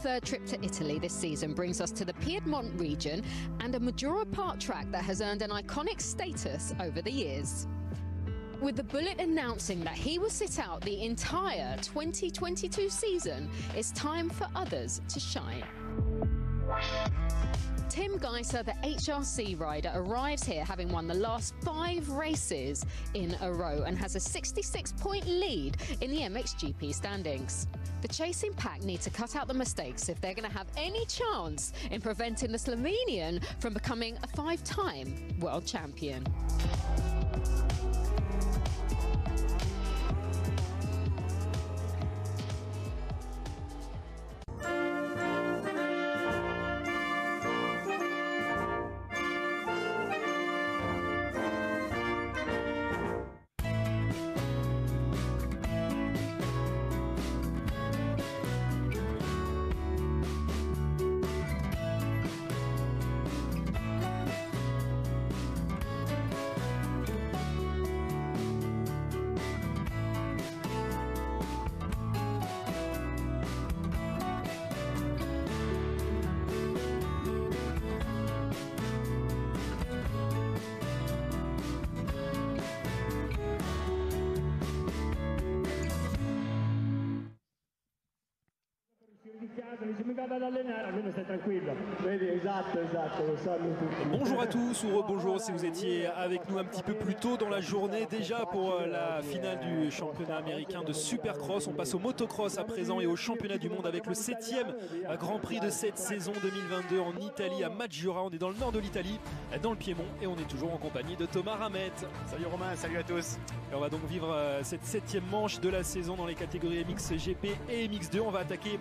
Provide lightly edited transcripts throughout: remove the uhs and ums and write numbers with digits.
third trip to Italy this season brings us to the Piedmont region and a Maggiora Park track that has earned an iconic status over the years. With the Bullet announcing that he will sit out the entire 2022 season, it's time for others to shine. Tim Geiser, the HRC rider, arrives here having won the last 5 races in a row and has a 66-point lead in the MXGP standings. The chasing pack need to cut out the mistakes if they're going to have any chance in preventing the Slovenian from becoming a 5-time world champion. Bonjour à tous ou rebonjour si vous étiez avec nous un petit peu plus tôt dans la journée déjà pour la finale du championnat américain de Supercross. On passe au motocross à présent et au championnat du monde avec le 7e Grand Prix de cette saison 2022 en Italie à Maggiora. On est dans le nord de l'Italie, dans le Piémont, et on est toujours en compagnie de Thomas Ramette. Salut Romain, salut à tous. Et on va donc vivre cette 7e manche de la saison dans les catégories MXGP et MX2. On va attaquer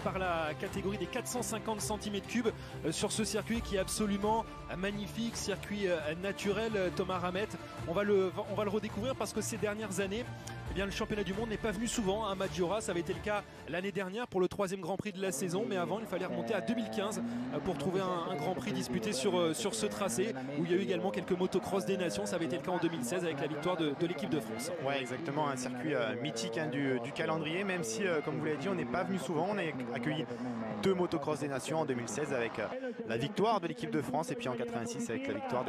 par la catégorie des 450 cm3 sur ce circuit qui est absolument magnifique, circuit naturel. Thomas Ramette, on va le redécouvrir parce que ces dernières années, eh bien, le championnat du monde n'est pas venu souvent à Maggiora. Ça avait été le cas l'année dernière pour le 3e Grand Prix de la saison, mais avant il fallait remonter à 2015 pour trouver un Grand Prix disputé sur ce tracé où il y a eu également quelques motocross des nations. Ça avait été le cas en 2016 avec la victoire de l'équipe de France. Ouais, exactement, un circuit mythique du calendrier, même si comme vous l'avez dit, on n'est pas venu souvent. On a accueilli 2 motocross des nations en 2016 avec la victoire de l'équipe de France, et puis en 86 avec la victoire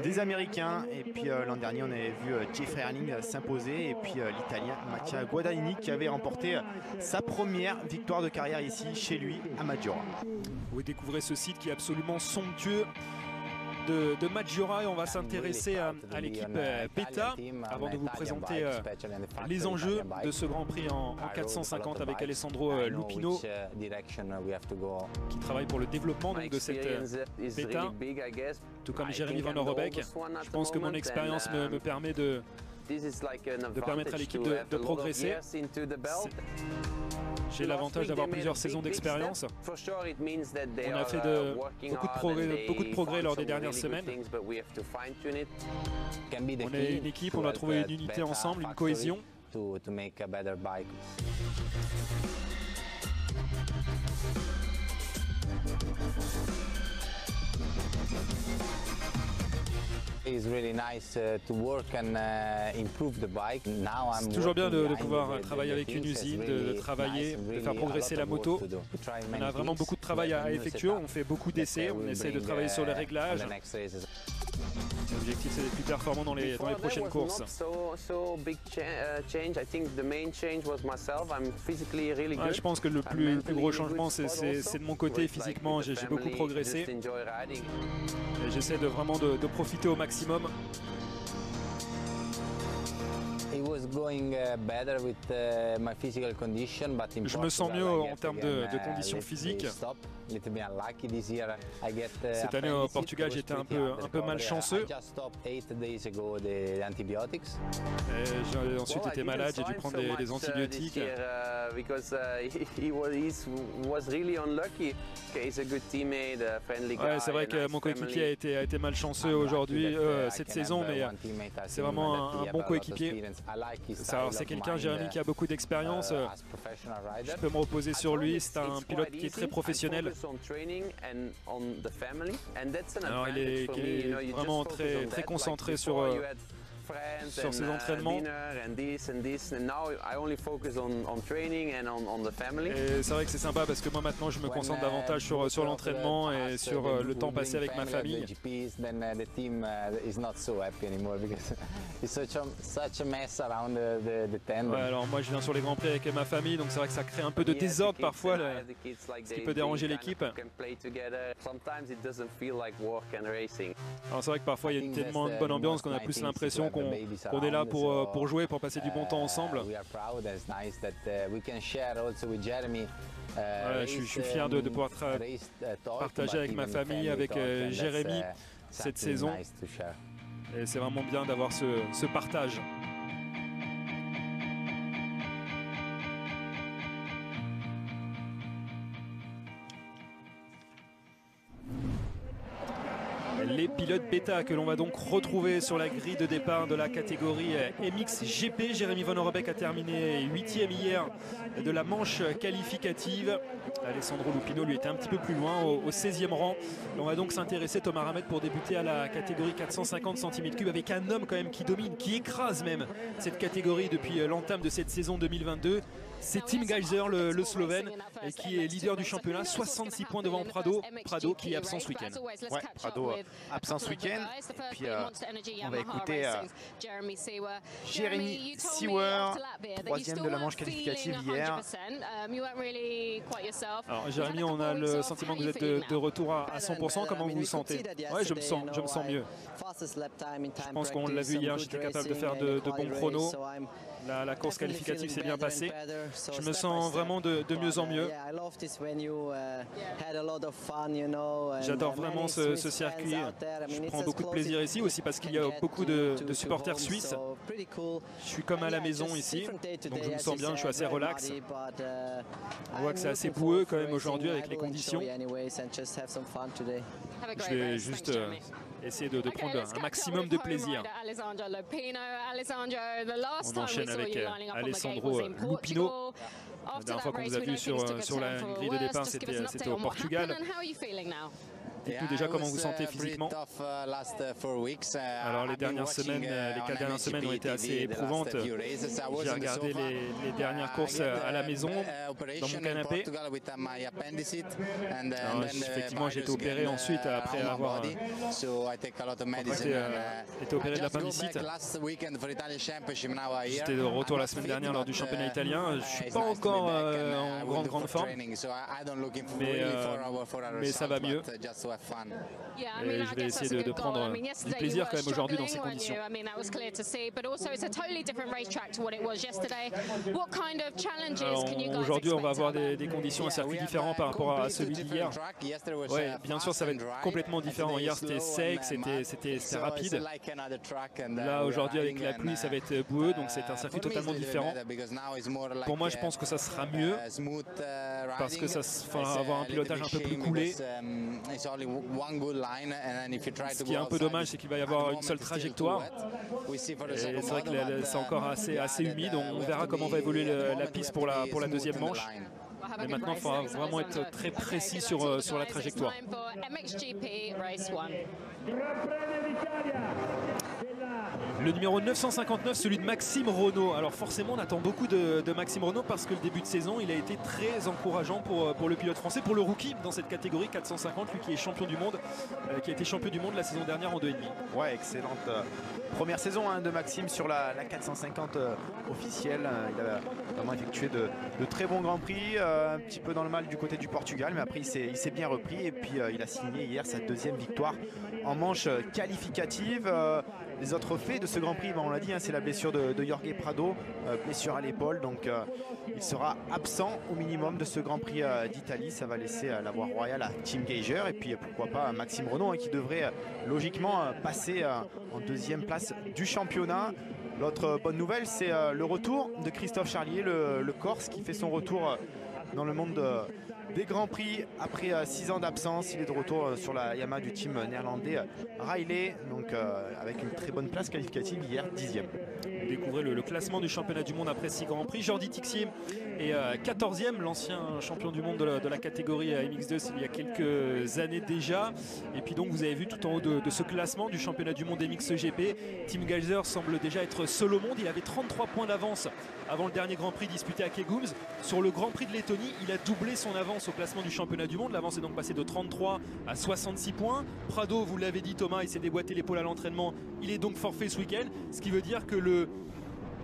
des Américains, et puis l'an dernier on avait vu Jeffrey Herling s'imposer, et puis l'Italien Mattia Guadagnini qui avait remporté sa première victoire de carrière ici chez lui à Maggiora. Vous découvrez ce site qui est absolument somptueux de Maggiora, et on va s'intéresser à l'équipe Beta avant de vous présenter les enjeux de ce Grand Prix en 450 avec Alessandro Lupino qui travaille pour le développement donc, de cette Beta, tout comme Jérémy Van Orbeek. Je pense que mon expérience me permet de permettre à l'équipe de progresser. J'ai l'avantage d'avoir plusieurs saisons d'expérience. On a fait beaucoup de progrès lors des dernières semaines. On est une équipe, on doit trouver une unité ensemble, une cohésion. C'est toujours bien de pouvoir travailler avec une usine, de travailler, de faire progresser la moto. On a vraiment beaucoup de travail à effectuer, on fait beaucoup d'essais, on essaie de travailler sur les réglages. L'objectif c'est d'être plus performant dans les prochaines courses. Je pense que le plus gros changement c'est de mon côté. Physiquement j'ai beaucoup progressé. J'essaie vraiment de profiter au maximum. Je me sens mieux en termes de conditions physiques. Cette année au Portugal, j'étais un peu malchanceux. J'ai ensuite été malade, j'ai dû prendre des antibiotiques. C'est vrai que mon coéquipier a été malchanceux aujourd'hui, cette saison, mais c'est vraiment un bon coéquipier. C'est quelqu'un, Jérémy, qui a beaucoup d'expérience. Je peux me reposer sur lui. C'est un pilote qui est très professionnel. Alors, il est vraiment très concentré sur sur ses entraînements. Et c'est vrai que c'est sympa parce que moi maintenant je me concentre davantage sur l'entraînement et sur le temps passé avec ma famille. Ouais, alors moi je viens sur les Grands Prix avec ma famille, donc c'est vrai que ça crée un peu de désordre parfois, ce qui peut déranger l'équipe. Alors c'est vrai que parfois il y a tellement de bonne ambiance qu'on a plus l'impression qu'on est là pour jouer, pour passer du bon temps ensemble. Voilà, je suis fier de pouvoir partager avec ma famille, avec Jérémy cette saison. Et c'est vraiment bien d'avoir ce partage. Les pilotes bêta que l'on va donc retrouver sur la grille de départ de la catégorie MX GP. Jérémy Van Orebeek a terminé 8e hier de la manche qualificative. Alessandro Lupino lui était un petit peu plus loin au 16e rang. On va donc s'intéresser, Thomas Ramette, pour débuter à la catégorie 450 cm3 avec un homme quand même qui domine, qui écrase même cette catégorie depuis l'entame de cette saison 2022. C'est Tim Gajser, le Slovène, et qui est leader du championnat, 66 points devant Prado qui est absent ce week-end. Ouais, Prado absent ce week-end. Puis on va écouter Jeremy Seewer, 3e de la manche qualificative hier. Alors Jérémy, on a le sentiment que vous êtes de retour à 100%. Comment vous vous sentez? Ouais, je me sens mieux. Je pense qu'on l'a vu hier, j'étais capable de faire de bons chronos. La course qualificative s'est bien passée. Je me sens vraiment de mieux en mieux. J'adore vraiment ce circuit. Je prends beaucoup de plaisir ici aussi parce qu'il y a beaucoup de supporters suisses. Je suis comme à la maison ici, donc je me sens bien, je suis assez relax. On voit que c'est assez boueux quand même aujourd'hui avec les conditions. Je vais juste essayer de prendre un maximum de plaisir. On enchaîne avec Alessandro Lupino. La dernière fois qu'on vous a vu sur la grille de départ, c'était au Portugal. Dites-nous déjà comment vous vous sentez physiquement. Alors les dernières semaines, les 4 dernières semaines ont été assez éprouvantes. J'ai regardé les dernières courses à la maison, dans mon canapé. Alors, effectivement, j'ai été opéré ensuite après avoir été opéré de l'appendicite. J'étais de retour la semaine dernière lors du championnat italien. Je ne suis pas encore en grande forme, mais ça va mieux. Et je vais essayer de prendre du plaisir quand même aujourd'hui dans ces conditions. Aujourd'hui, on va avoir des conditions, un circuit différent par rapport à celui d'hier. Ouais, bien sûr, ça va être complètement différent. Hier, c'était sec, c'était rapide. Là, aujourd'hui, avec la pluie, ça va être boueux, donc c'est un circuit totalement différent. Pour moi, je pense que ça sera mieux parce que ça va avoir un pilotage un peu plus coulé. Ce qui est un peu dommage, c'est qu'il va y avoir une seule trajectoire. C'est vrai que c'est encore assez humide. On verra comment va évoluer la piste pour la deuxième manche. Mais maintenant, il faudra vraiment être très précis sur la trajectoire. Le numéro 959, celui de Maxime Renault. Alors forcément, on attend beaucoup de Maxime Renault parce que le début de saison, il a été très encourageant pour le pilote français, pour le rookie dans cette catégorie 450, lui qui est champion du monde, qui a été champion du monde la saison dernière en 2,5. Ouais, excellente première saison de Maxime sur la 450 officielle. Il a vraiment effectué de très bons Grands Prix, un petit peu dans le mal du côté du Portugal, mais après il s'est bien repris et puis il a signé hier sa 2e victoire en manche qualificative. Les autres faits de ce Grand Prix, on l'a dit, c'est la blessure de Jorge Prado, blessure à l'épaule, donc il sera absent au minimum de ce Grand Prix d'Italie. Ça va laisser la voie royale à Tim Gajser et puis pourquoi pas Maxime Renault qui devrait logiquement passer en 2e place du championnat. L'autre bonne nouvelle, c'est le retour de Christophe Charlier, le Corse, qui fait son retour dans le monde des Grands Prix après 6 ans d'absence. Il est de retour sur la Yamaha du team néerlandais Riley, donc avec une très bonne place qualificative hier, 10e. retrouverez le classement du championnat du monde après 6 Grands Prix. Jordi Tixier est 14e, l'ancien champion du monde de la catégorie MX2 il y a quelques années déjà. Et puis donc vous avez vu tout en haut de ce classement du championnat du monde MXGP, Tim Gajser semble déjà être seul au monde. Il avait 33 points d'avance avant le dernier Grand Prix disputé à Kegums. Sur le Grand Prix de Lettonie, il a doublé son avance au classement du championnat du monde. L'avance est donc passée de 33 à 66 points. Prado, vous l'avez dit Thomas, il s'est déboîté l'épaule à l'entraînement. Il est donc forfait ce week-end, ce qui veut dire que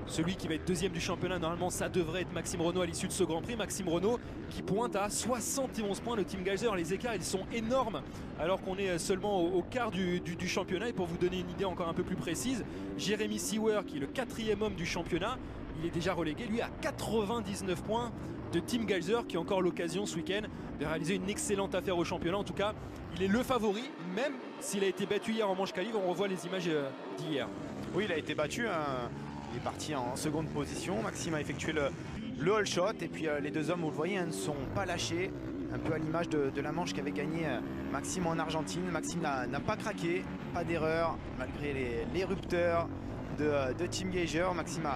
celui qui va être deuxième du championnat, normalement ça devrait être Maxime Renaud à l'issue de ce Grand Prix. Maxime Renaud qui pointe à 71 points le Team Gajser. Les écarts ils sont énormes alors qu'on est seulement au quart du championnat. Et pour vous donner une idée encore un peu plus précise, Jérémy Sewer qui est le 4e homme du championnat, il est déjà relégué lui à 99 points de Team Gajser, qui a encore l'occasion ce week-end de réaliser une excellente affaire au championnat. En tout cas il est le favori, même s'il a été battu hier en manche qualif. On revoit les images d'hier. Oui, il a été battu, il est parti en seconde position. Maxime a effectué le all shot et puis les deux hommes, vous le voyez, ne sont pas lâchés, un peu à l'image de la manche qu'avait gagné Maxime en Argentine. Maxime n'a pas craqué, pas d'erreur malgré les rupteurs de Team Gajser. Maxime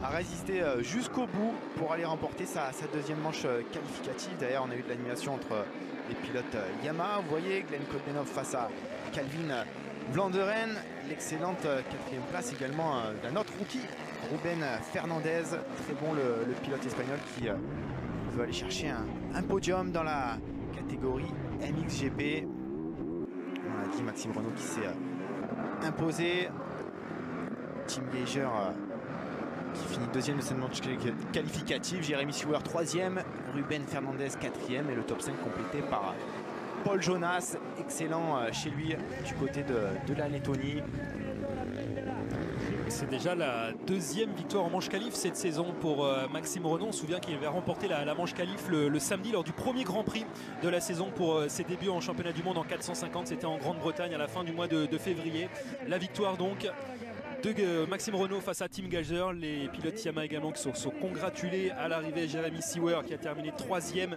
a résisté jusqu'au bout pour aller remporter sa deuxième manche qualificative. D'ailleurs, on a eu de l'animation entre les pilotes Yamaha. Vous voyez Glenn Koldenhoff face à Calvin Vlanderen. L'excellente 4e place également d'un autre rookie, Ruben Fernandez. Très bon le pilote espagnol qui veut aller chercher un podium dans la catégorie MXGP. On a dit Maxime Renaud qui s'est imposé. Team Gajser qui finit deuxième de cette manche qualificative. Jérémy Sewer 3e, Ruben Fernandez 4e et le top 5 complété par Paul Jonas, excellent chez lui du côté de la Lettonie. C'est déjà la deuxième victoire en manche qualif cette saison pour Maxime Renaud. On se souvient qu'il avait remporté la manche qualif le samedi lors du premier Grand Prix de la saison pour ses débuts en championnat du monde en 450. C'était en Grande-Bretagne à la fin du mois de février. La victoire donc de Maxime Renaud face à Team Gajser. Les pilotes Yamaha également qui sont congratulés à l'arrivée. Jérémy Sewer qui a terminé 3e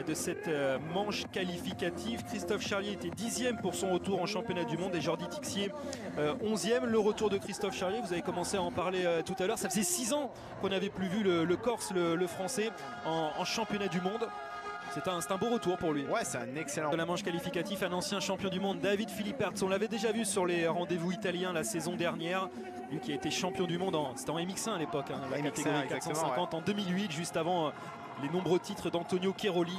de cette manche qualificative. Christophe Charlier était 10e pour son retour en championnat du monde et Jordi Tixier 11e. Le retour de Christophe Charlier, vous avez commencé à en parler tout à l'heure. Ça faisait 6 ans qu'on n'avait plus vu le Corse, le Français en championnat du monde. C'est un beau retour pour lui. Ouais, c'est un excellent. De la manche qualificative, un ancien champion du monde, David Philippertz. On l'avait déjà vu sur les rendez-vous italiens la saison dernière. Lui qui a été champion du monde, c'était en MX1 à l'époque, la catégorie 450 en 2008, juste avant les nombreux titres d'Antonio Cheroli.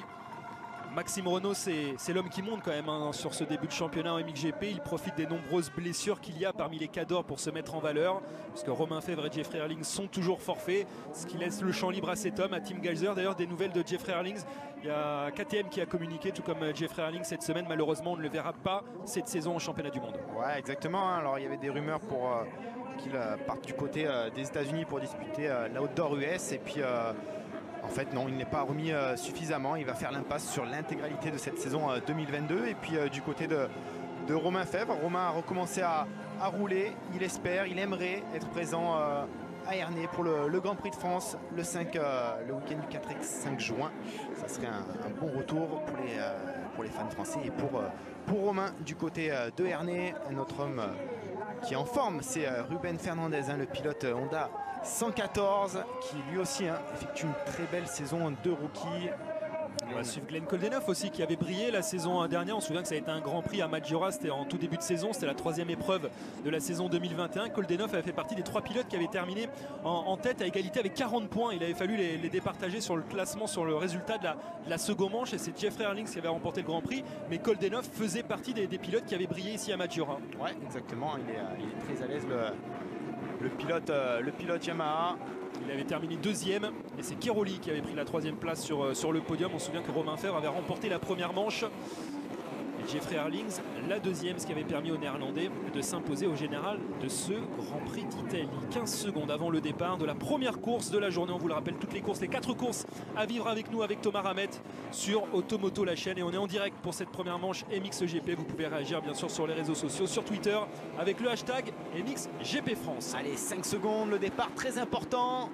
Maxime Renaud, c'est l'homme qui monte quand même sur ce début de championnat en MXGP. Il profite des nombreuses blessures qu'il y a parmi les cadors pour se mettre en valeur. Puisque Romain Fèvre et Jeffrey Herlings sont toujours forfaits. Ce qui laisse le champ libre à cet homme, à Team Gajser. D'ailleurs, des nouvelles de Jeffrey Herlings. Il y a KTM qui a communiqué, tout comme Jeffrey Herlings cette semaine. Malheureusement, on ne le verra pas cette saison au championnat du monde. Ouais, exactement. Alors, il y avait des rumeurs pour qu'il parte du côté des États-Unis pour disputer l'Outdoor US. Et puis... en fait non, il n'est pas remis suffisamment. Il va faire l'impasse sur l'intégralité de cette saison 2022. Et puis du côté de Romain Fèvre, Romain a recommencé à rouler. Il espère, il aimerait être présent à Ernée pour le Grand Prix de France le week-end du 4 et 5 juin. Ça serait un bon retour pour les fans français et pour Romain du côté de Ernée. Un autre homme qui est en forme, c'est Ruben Fernandez, le pilote Honda 114 qui lui aussi effectue une très belle saison de rookie. On va suivre Glenn Koldenhoff aussi qui avait brillé la saison dernière. On se souvient que ça a été un Grand Prix à Maggiora, c'était en tout début de saison, c'était la 3e épreuve de la saison 2021. Koldenhoff avait fait partie des 3 pilotes qui avaient terminé en tête à égalité avec 40 points. Il avait fallu les départager sur le classement, sur le résultat de la seconde manche, et c'est Jeffrey Herlings qui avait remporté le Grand Prix. Mais Koldenhoff faisait partie des pilotes qui avaient brillé ici à Maggiora. Ouais, exactement, il est très à l'aise le pilote Yamaha. Il avait terminé 2e et c'est Cheroli qui avait pris la 3e place sur le podium. On se souvient que Romain Fèvre avait remporté la première manche et Jeffrey Herlings la 2e, ce qui avait permis aux Néerlandais de s'imposer au général de ce Grand Prix d'Italie. 15 secondes avant le départ de la première course de la journée. On vous le rappelle, toutes les courses, les 4 courses à vivre avec nous, avec Thomas Ramette sur Automoto la chaîne, et on est en direct pour cette première manche MXGP. Vous pouvez réagir bien sûr sur les réseaux sociaux, sur Twitter avec le hashtag MXGP France. Allez, 5 secondes, le départ très important.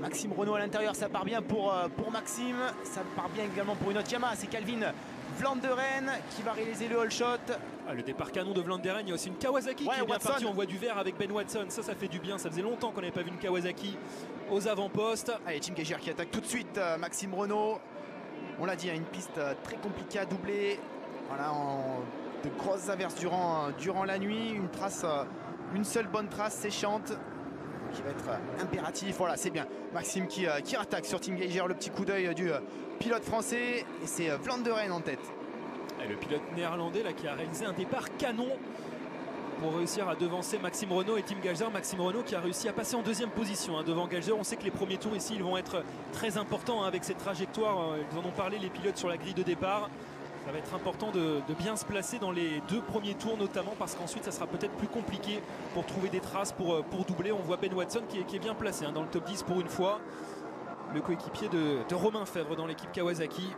Maxime Renaud à l'intérieur, ça part bien pour Maxime, ça part bien également pour une autre Yamaha, c'est Calvin Vlanderen qui va réaliser le all shot. Ah, le départ canon de Vlanderen, il y a aussi une Kawasaki qui est bien partie. On voit du vert avec Ben Watson, ça fait du bien. Ça faisait longtemps qu'on n'avait pas vu une Kawasaki aux avant-postes. Allez, Tim Geiger qui attaque tout de suite. Maxime Renaud, on l'a dit, une piste très compliquée à doubler. Voilà, de grosses averses durant la nuit. Une seule bonne trace séchante qui va être impératif. Voilà, c'est bien. Maxime qui attaque sur Tim Geiger, le petit coup d'œil du pilote français. Et c'est Vlanderen en tête. Et le pilote néerlandais là, qui a réalisé un départ canon pour réussir à devancer Maxime Renaud et Tim Geiger. Maxime Renaud qui a réussi à passer en deuxième position devant Geiger. On sait que les premiers tours ici ils vont être très importants avec cette trajectoire. Ils en ont parlé les pilotes sur la grille de départ. Ça va être important de bien se placer dans les 2 premiers tours notamment, parce qu'ensuite ça sera peut-être plus compliqué pour trouver des traces pour doubler. On voit Ben Watson qui est bien placé dans le top 10 pour une fois. Le coéquipier de Romain Fèvre dans l'équipe Kawasaki.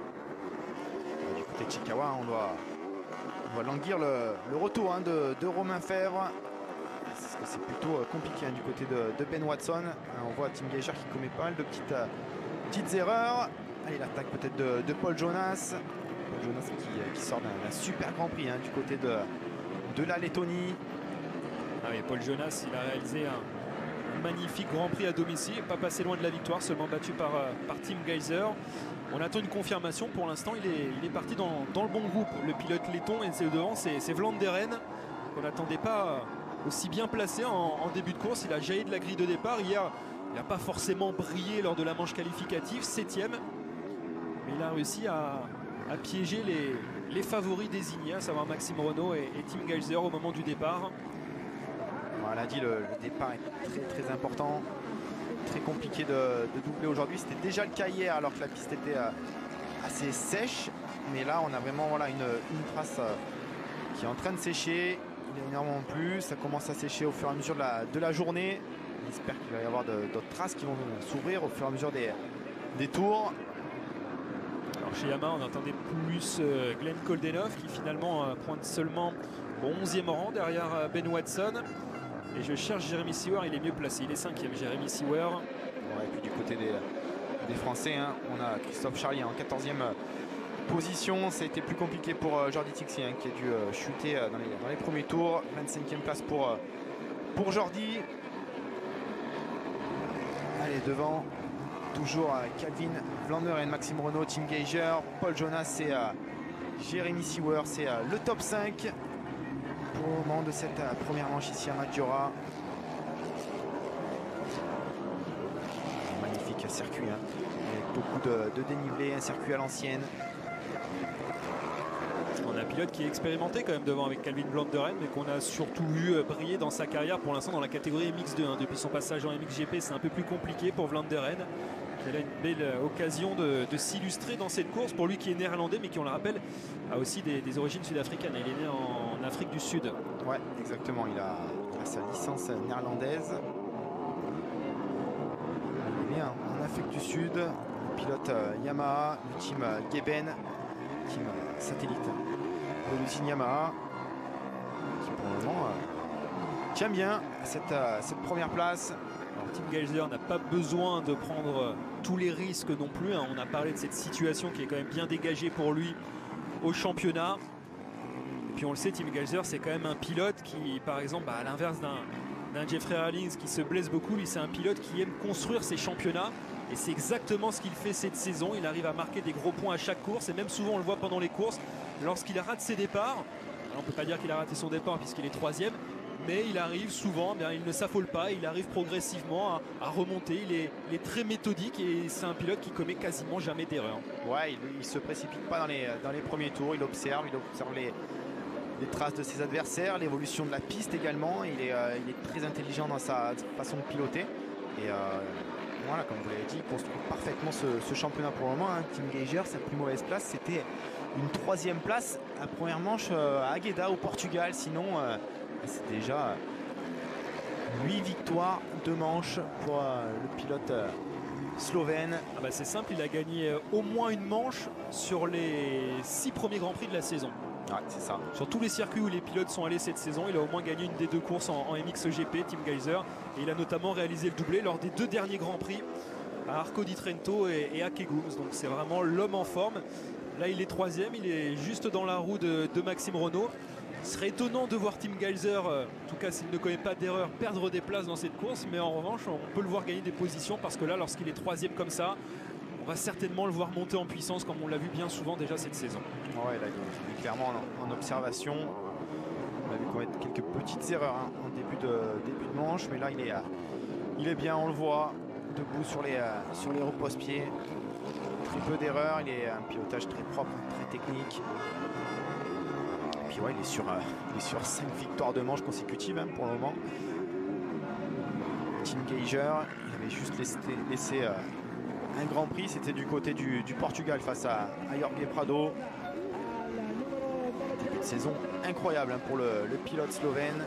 Du côté de Chikawa, on doit languir le retour de Romain Fèvre. C'est plutôt compliqué du côté de Ben Watson. On voit Tim Geiger qui commet pas mal de petites erreurs. Allez, l'attaque peut-être de Paul Jonas. Paul Jonas qui sort d'un super Grand Prix du côté de la Lettonie. Ah oui, Paul Jonas, il a réalisé un magnifique Grand Prix à domicile, pas passé loin de la victoire, seulement battu par Tim Geiger. On attend une confirmation. Pour l'instant, il est parti dans le bon groupe. Le pilote letton, et c'est devant, c'est Vlanderen, qu'on n'attendait pas aussi bien placé en début de course. Il a jailli de la grille de départ. Hier, il n'a pas forcément brillé lors de la manche qualificative, 7e. Mais il a réussi à piéger les favoris désignés, à savoir Maxime Renaud et Tim Geiger au moment du départ. On l'a dit, le départ est très très important. Très compliqué de doubler aujourd'hui. C'était déjà le cas hier alors que la piste était assez sèche. Mais là, on a vraiment une trace qui est en train de sécher. Il est énormément plus. Ça commence à sécher au fur et à mesure de la journée. On espère qu'il va y avoir d'autres traces qui vont s'ouvrir au fur et à mesure des tours. Alors chez Yamaha, on entendait plus Glenn Koldenhoff qui finalement pointe seulement au 11e rang derrière Ben Watson. Et je cherche Jérémy Sewer, il est mieux placé, il est 5e, Jérémy Sewer. Et puis du côté des Français, on a Christophe Charlier en 14e position. Ça a été plus compliqué pour Jordi Tixier qui a dû chuter dans les premiers tours. 25e place pour Jordi. Allez, devant, toujours Calvin Vlanderen, Maxime Renaud, Tim Geiger, Paul Jonas et Jérémy Sewer. C'est le top 5. Au moment de cette première manche ici à Maggiora. Magnifique circuit avec beaucoup de dénivelé, un circuit à l'ancienne. On a un pilote qui est expérimenté quand même devant avec Calvin Vlanderen, mais qu'on a surtout vu briller dans sa carrière pour l'instant dans la catégorie MX2. Depuis son passage en MXGP, c'est un peu plus compliqué pour Vlanderen. Il a une belle occasion de s'illustrer dans cette course pour lui qui est néerlandais mais qui, on le rappelle, a aussi des origines sud-africaines. Il est né en Afrique du Sud. Ouais, exactement. Il a sa licence néerlandaise. Il est né en Afrique du Sud. Le pilote Yamaha, le team Geben, team satellite de l'usine Yamaha, qui pour le moment tient bien cette première place. Alors, Tim Geiger n'a pas besoin de prendre tous les risques non plus. On a parlé de cette situation qui est quand même bien dégagée pour lui au championnat. Et puis on le sait, Tim Geiger, c'est quand même un pilote qui, par exemple, à l'inverse d'un Jeffrey Rawlings qui se blesse beaucoup, lui c'est un pilote qui aime construire ses championnats. Et c'est exactement ce qu'il fait cette saison. Il arrive à marquer des gros points à chaque course. Et même souvent on le voit pendant les courses, lorsqu'il rate ses départs. Alors on ne peut pas dire qu'il a raté son départ puisqu'il est 3e. Mais il arrive souvent, il ne s'affole pas, il arrive progressivement à remonter. Il est très méthodique et c'est un pilote qui commet quasiment jamais d'erreur. Ouais, il ne se précipite pas dans les premiers tours. Il observe les traces de ses adversaires, l'évolution de la piste également. Il est très intelligent dans sa façon de piloter. Et voilà, comme vous l'avez dit, il construit parfaitement ce championnat pour le moment. Tim Geiger, sa plus mauvaise place, c'était une 3e place à première manche à Agueda au Portugal. Sinon, c'est déjà 8 victoires, 2 manches pour le pilote slovène. C'est simple, il a gagné au moins une manche sur les 6 premiers Grands Prix de la saison. Ouais, c'est ça. Sur tous les circuits où les pilotes sont allés cette saison, il a au moins gagné une des 2 courses en MXGP, Tim Geiger. Et il a notamment réalisé le doublé lors des 2 derniers Grands Prix à Arco di Trento et à Kegums. Donc c'est vraiment l'homme en forme. Là il est 3e, il est juste dans la roue de Maxime Renaud. Il serait étonnant de voir Tim Gajser, en tout cas s'il ne commet pas d'erreur, perdre des places dans cette course. Mais en revanche, on peut le voir gagner des positions parce que là, lorsqu'il est troisième comme ça, on va certainement le voir monter en puissance comme on l'a vu bien souvent déjà cette saison. Ouais, là, il est clairement en observation. On a vu commettre quelques petites erreurs hein, en début de manche, mais là il est bien, on le voit, debout sur les repose-pieds. Très peu d'erreurs, il est un pilotage très propre, très technique. Et puis ouais, il est sur 5 victoires de manche consécutives hein, pour le moment. Tim Gajser, il avait juste laissé un Grand Prix, c'était du côté du Portugal face à Jorge Prado. Début de saison incroyable hein, pour le pilote slovène.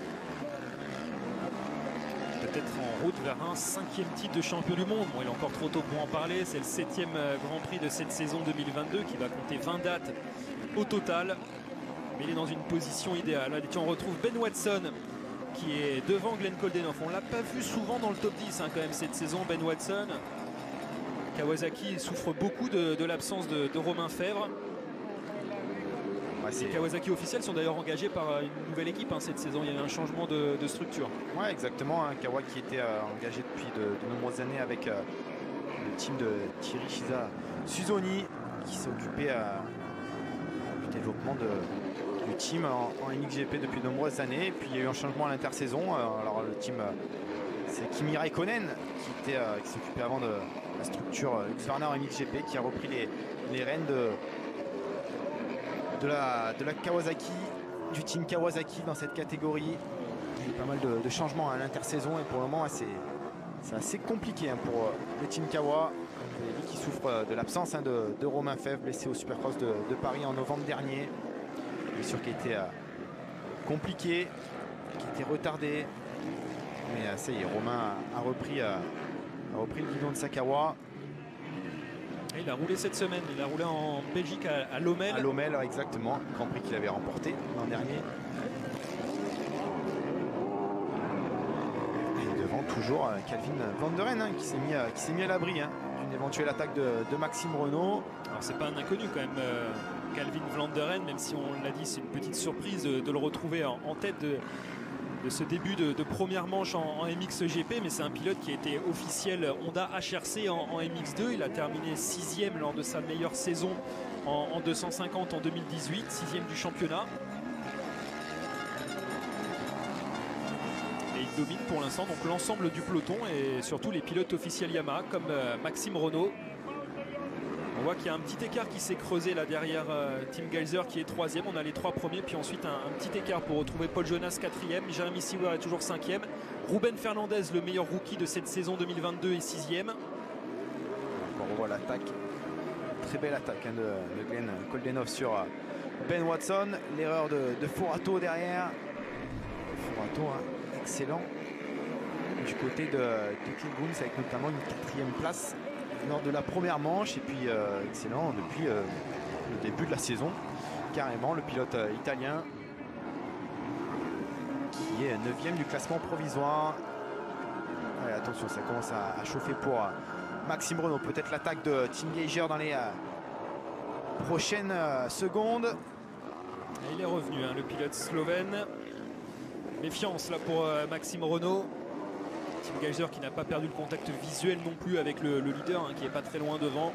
Peut-être en route vers un 5e titre de champion du monde. Bon, il est encore trop tôt pour en parler. C'est le 7e Grand Prix de cette saison 2022 qui va compter 20 dates au total. Mais il est dans une position idéale. Allez, on retrouve Ben Watson qui est devant Glenn Koldenhoff. On ne l'a pas vu souvent dans le top 10 hein, quand même cette saison, Ben Watson. Kawasaki souffre beaucoup de l'absence de Romain Fèvre. Les Kawasaki officiels sont d'ailleurs engagés par une nouvelle équipe hein, cette saison. Il y a eu un changement de structure. Ouais, exactement. Hein. Kawa qui était engagé depuis de nombreuses années avec le team de Thierry Chiza Suzoni qui s'est occupé du développement du team en MXGP depuis de nombreuses années. Et puis il y a eu un changement à l'intersaison. Alors le team, c'est Kimi Raikkonen qui s'occupait avant de la structure Husqvarna en MXGP qui a repris les rênes de la Kawasaki, du team Kawasaki dans cette catégorie. Il y a eu pas mal de changements à l'intersaison et pour le moment c'est assez compliqué hein, pour le team Kawa qui souffre de l'absence hein, de Romain Fèvre, blessé au Supercross de Paris en novembre dernier. Bien sûr qui a été compliqué, qui a été retardé, mais ça y est, Romain a repris le guidon de sa Kawa. Il a roulé cette semaine, il a roulé en Belgique à Lommel. À Lommel, exactement, Grand Prix qu'il avait remporté l'an dernier. Et devant toujours Calvin Vanderen hein, qui s'est mis à l'abri hein, d'une éventuelle attaque de Maxime Renault. Alors c'est pas un inconnu quand même, Calvin Vanderen, même si on l'a dit, c'est une petite surprise de le retrouver en tête de ce début de première manche en MXGP, mais c'est un pilote qui a été officiel Honda HRC en MX2. Il a terminé 6e lors de sa meilleure saison en 250 en 2018, 6e du championnat. Et il domine pour l'instant donc l'ensemble du peloton et surtout les pilotes officiels Yamaha comme Maxime Renault. On voit qu'il y a un petit écart qui s'est creusé là derrière Tim Gajser qui est 3e. On a les 3 premiers, puis ensuite un petit écart pour retrouver Paul Jonas 4e. Jeremy Seewer est toujours 5e. Ruben Fernandez, le meilleur rookie de cette saison 2022, est 6e. On voit l'attaque, très belle attaque hein, de Glenn Koldenhoff sur Ben Watson. L'erreur de Forato derrière. Forato hein, excellent du côté de Clint Goons avec notamment une 4e place lors de la première manche et puis excellent depuis le début de la saison carrément le pilote italien qui est 9e du classement provisoire. Allez, attention, ça commence à chauffer pour Maxime Renault, peut-être l'attaque de Tim Gajser dans les prochaines secondes. Et il est revenu hein, le pilote slovène. Méfiance là pour Maxime Renault. Tim Gajser qui n'a pas perdu le contact visuel non plus avec le leader hein, qui est pas très loin devant.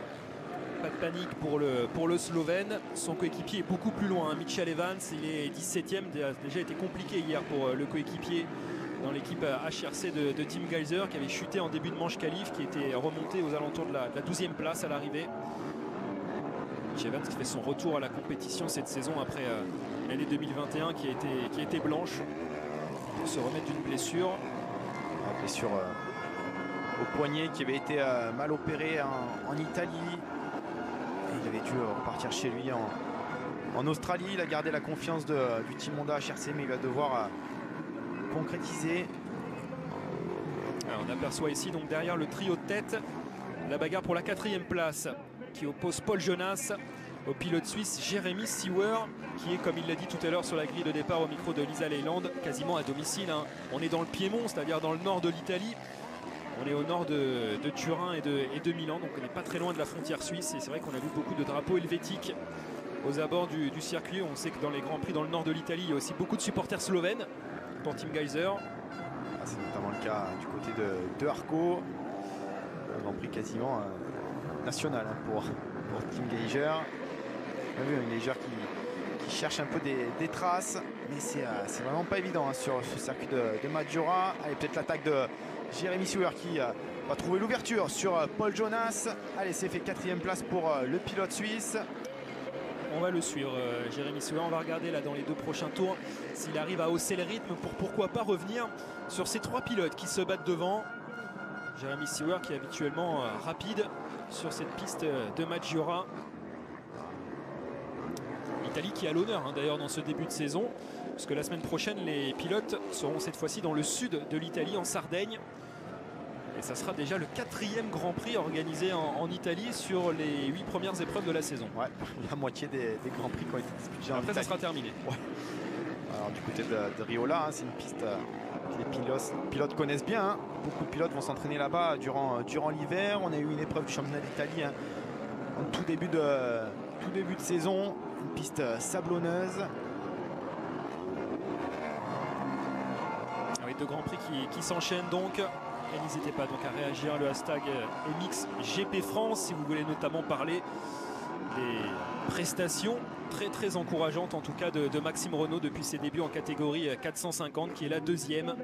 Pas de panique pour le Slovène. Son coéquipier est beaucoup plus loin hein. Mitchell Evans, il est 17e. Déjà été compliqué hier pour le coéquipier dans l'équipe HRC de Tim Gajser qui avait chuté en début de manche qualif, qui était remonté aux alentours de la 12e place à l'arrivée. Mitchell Evans qui fait son retour à la compétition cette saison après l'année 2021 qui a été blanche pour se remettre d'une blessure. Une blessure au poignet qui avait été mal opéré en Italie. Et il avait dû repartir chez lui en Australie. Il a gardé la confiance du team Honda HRC, mais il va devoir concrétiser. Alors, on aperçoit ici donc derrière le trio de tête la bagarre pour la 4e place qui oppose Paul Jonas au pilote suisse Jeremy Seewer, qui est, comme il l'a dit tout à l'heure sur la grille de départ au micro de Lisa Leyland, quasiment à domicile hein. On est dans le Piémont, c'est-à-dire dans le nord de l'Italie. On est au nord de Turin et de Milan, donc on n'est pas très loin de la frontière suisse. Et c'est vrai qu'on a vu beaucoup de drapeaux helvétiques aux abords du circuit. On sait que dans les Grands Prix dans le nord de l'Italie, il y a aussi beaucoup de supporters slovènes pour Tim Gajser. C'est notamment le cas du côté de Arco. Un Grand Prix quasiment national pour Tim Gajser. On a vu un Gajser qui cherche un peu des traces, mais c'est vraiment pas évident sur ce circuit de Maggiora. Allez, peut-être l'attaque de Jérémy Seewer qui va trouver l'ouverture sur Paul Jonas. Allez, c'est fait 4e place pour le pilote suisse. On va le suivre, Jérémy Seewer. On va regarder là dans les 2 prochains tours s'il arrive à hausser le rythme pour pourquoi pas revenir sur ces 3 pilotes qui se battent devant. Jérémy Seewer qui est habituellement rapide sur cette piste de Maggiora. L'Italie qui a l'honneur d'ailleurs dans ce début de saison, parce que la semaine prochaine les pilotes seront cette fois-ci dans le sud de l'Italie, en Sardaigne. Et ça sera déjà le 4e Grand Prix organisé en Italie sur les 8 premières épreuves de la saison. Ouais, la moitié des Grands Prix qui ont été disputés en Après, Italie. ça sera terminé. Ouais. Alors du côté de Riola, c'est une piste que les pilotes connaissent bien. Beaucoup de pilotes vont s'entraîner là-bas durant l'hiver. On a eu une épreuve du championnat d'Italie en tout début de saison. Une piste sablonneuse. Avec 2 Grands Prix qui s'enchaînent donc. Et n'hésitez pas donc à réagir, le hashtag MXGP France, si vous voulez notamment parler des prestations très encourageantes en tout cas de Maxime Renault depuis ses débuts en catégorie 450, qui est la 2e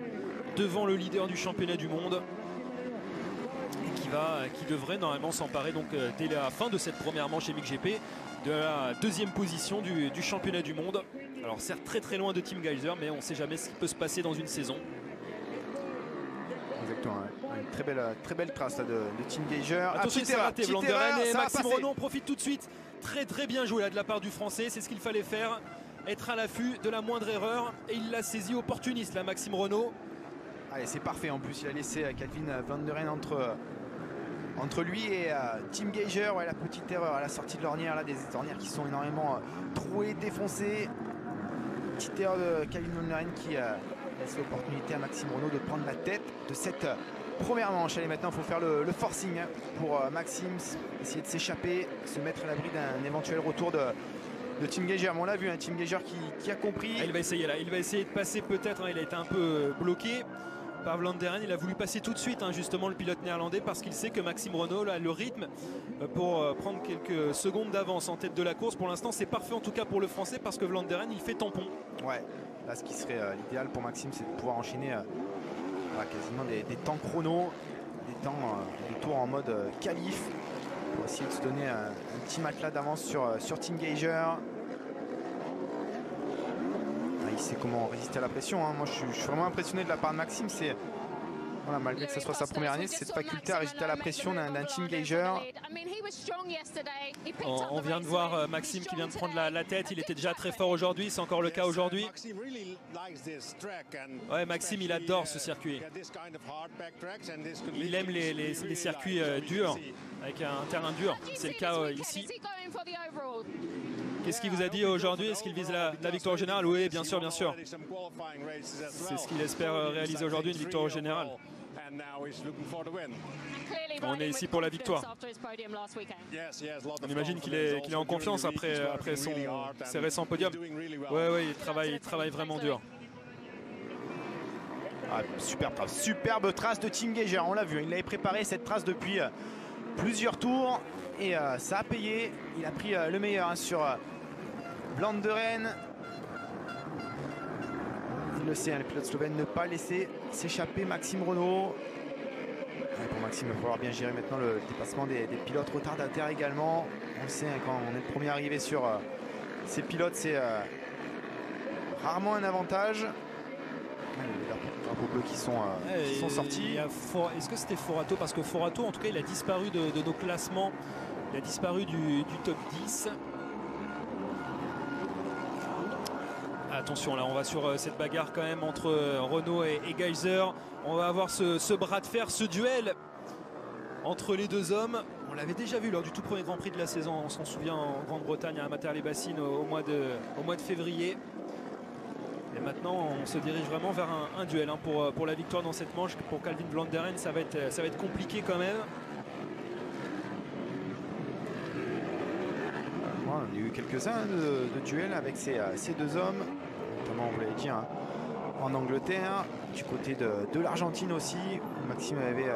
devant le leader du championnat du monde et qui devrait normalement s'emparer donc dès la fin de cette première manche MXGP de la 2e position du championnat du monde. Alors certes très loin de Tim Gajser, mais on ne sait jamais ce qui peut se passer dans une saison. Exactement, une très belle trace là, de Tim Gajser. Attention, c'est raté, Vlanderen, et Maxime Renault profite tout de suite. Très bien joué là de la part du Français, c'est ce qu'il fallait faire, être à l'affût de la moindre erreur, et il l'a saisi opportuniste là, Maxime Renault. Allez, c'est parfait, en plus il a laissé Calvin Vlanderen entre lui et Tim Gajser. Ouais, la petite erreur à la sortie de l'ornière, là, des ornières qui sont énormément trouées, défoncées. Petite erreur de Calvin Vlanderen qui laisse l'opportunité à Maxime Renault de prendre la tête de cette première manche. Allez, maintenant il faut faire le forcing pour Maxime, essayer de s'échapper, se mettre à l'abri d'un éventuel retour de Tim Gajser. On l'a vu, Tim Gajser qui a compris. Il va essayer là, il va essayer de passer peut-être, il a été un peu bloqué par Vlanderen. Il a voulu passer tout de suite justement le pilote néerlandais, parce qu'il sait que Maxime Renault a le rythme pour prendre quelques secondes d'avance en tête de la course. Pour l'instant c'est parfait en tout cas pour le Français, parce que Vlanderen il fait tampon. Ouais, là ce qui serait l'idéal pour Maxime, c'est de pouvoir enchaîner quasiment des temps chrono, des tours en mode qualif, pour essayer de se donner un petit matelas d'avance sur Tim Gajser. Il sait comment résister à la pression. Moi je suis vraiment impressionné de la part de Maxime. C'est voilà, malgré que ce soit sa première année, c'est cette faculté à résister à la pression d'un Tim Gajser. On vient de voir Maxime qui vient de prendre la tête. Il était déjà très fort aujourd'hui, c'est encore le cas aujourd'hui. Ouais, Maxime il adore ce circuit. Il aime les circuits durs, avec un terrain dur. C'est le cas ici. Qu'est-ce qu'il vous a dit aujourd'hui? Est-ce qu'il vise la victoire générale? Oui, bien sûr. C'est ce qu'il espère réaliser aujourd'hui, une victoire générale. On est ici pour la victoire. On imagine qu'il est en confiance après ses récents podiums. Ouais, il travaille vraiment dur. Superbe trace de Tim Gajser, on l'a vu, il avait préparé cette trace depuis plusieurs tours et ça a payé. Il a pris le meilleur sur Vlanderen. Il le sait, le pilote slovène, ne pas laisser s'échapper Maxime Renault. Pour Maxime, il va falloir bien gérer maintenant le dépassement des pilotes retardataires également. On le sait, quand on est le premier arrivé sur ces pilotes, c'est rarement un avantage. Les drapeaux bleus qui sont sortis. Est-ce que c'était Forato? Parce que Forato, en tout cas, il a disparu de nos classements. Il a disparu du top 10. Attention, là, on va sur cette bagarre quand même entre Renault et Gajser. On va avoir ce bras de fer, ce duel entre les deux hommes. On l'avait déjà vu lors du tout premier Grand Prix de la saison. On s'en souvient en Grande-Bretagne, à Mater-les-Bassines au mois de février. Et maintenant, on se dirige vraiment vers un duel pour la victoire dans cette manche. Pour Calvin Vlanderen, ça va être compliqué quand même. On a eu quelques-uns de duels avec ces deux hommes, notamment, vous l'avez dit, hein, en Angleterre, du côté de l'Argentine aussi. Maxime avait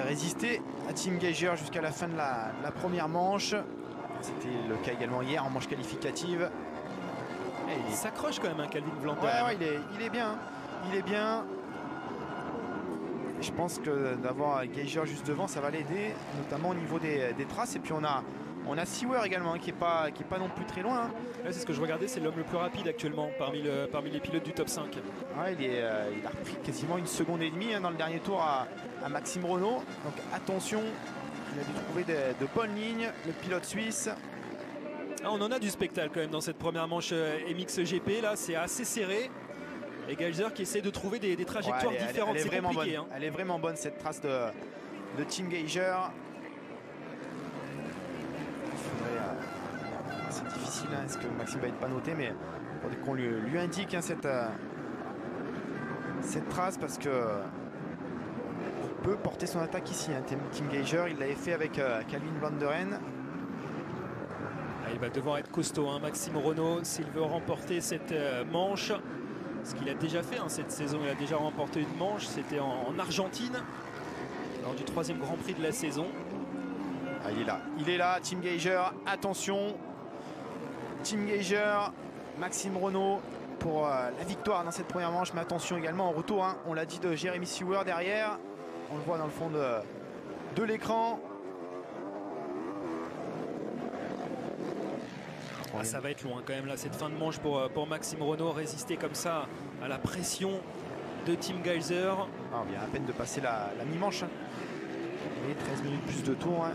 résisté à Tim Geiger jusqu'à la fin de la première manche. C'était le cas également hier en manche qualificative. Il s'accroche quand même, hein, Calvin Vlanderen. Ouais, il est bien. Il est bien. Et je pense que d'avoir Geiger juste devant, ça va l'aider, notamment au niveau des traces. Et puis on a Seewer également, hein, qui est pas non plus très loin. Hein. Ouais, c'est ce que je regardais, c'est l'homme le plus rapide actuellement parmi les pilotes du top 5. Ouais, il a repris quasiment 1,5 secondes hein, dans le dernier tour à Maxime Renault. Donc attention, il a dû trouver de bonnes lignes, le pilote suisse. Ah, on en a du spectacle quand même dans cette première manche MXGP. Là, c'est assez serré. Et Geiger qui essaie de trouver des trajectoires différentes. C'est vraiment compliqué. Bonne. Hein. Elle est vraiment bonne, cette trace de Tim Geiger. C'est difficile, hein, est-ce que Maxime va être pas noté, mais il faudrait qu'on lui indique, hein, cette trace, parce que il peut porter son attaque ici, hein, Tim Geiger. Il l'avait fait avec Calvin Vlanderen. Il va devoir être costaud, hein, Maxime Renault, s'il veut remporter cette manche. Ce qu'il a déjà fait, hein, cette saison. Il a déjà remporté une manche, c'était en Argentine, lors du 3e Grand Prix de la saison. Ah, il est là, Tim Geiger, attention. Tim Geiger, Maxime Renault pour la victoire dans cette première manche. Mais attention également au retour, hein, on l'a dit, de Jeremy Seewer derrière. On le voit dans le fond de l'écran. Ah, ça va être loin quand même là, cette fin de manche pour Maxime Renault. Résister comme ça à la pression de Tim Geiger. Ah, on vient à peine de passer la mi-manche. Hein. Et 13 minutes plus de tours. Hein.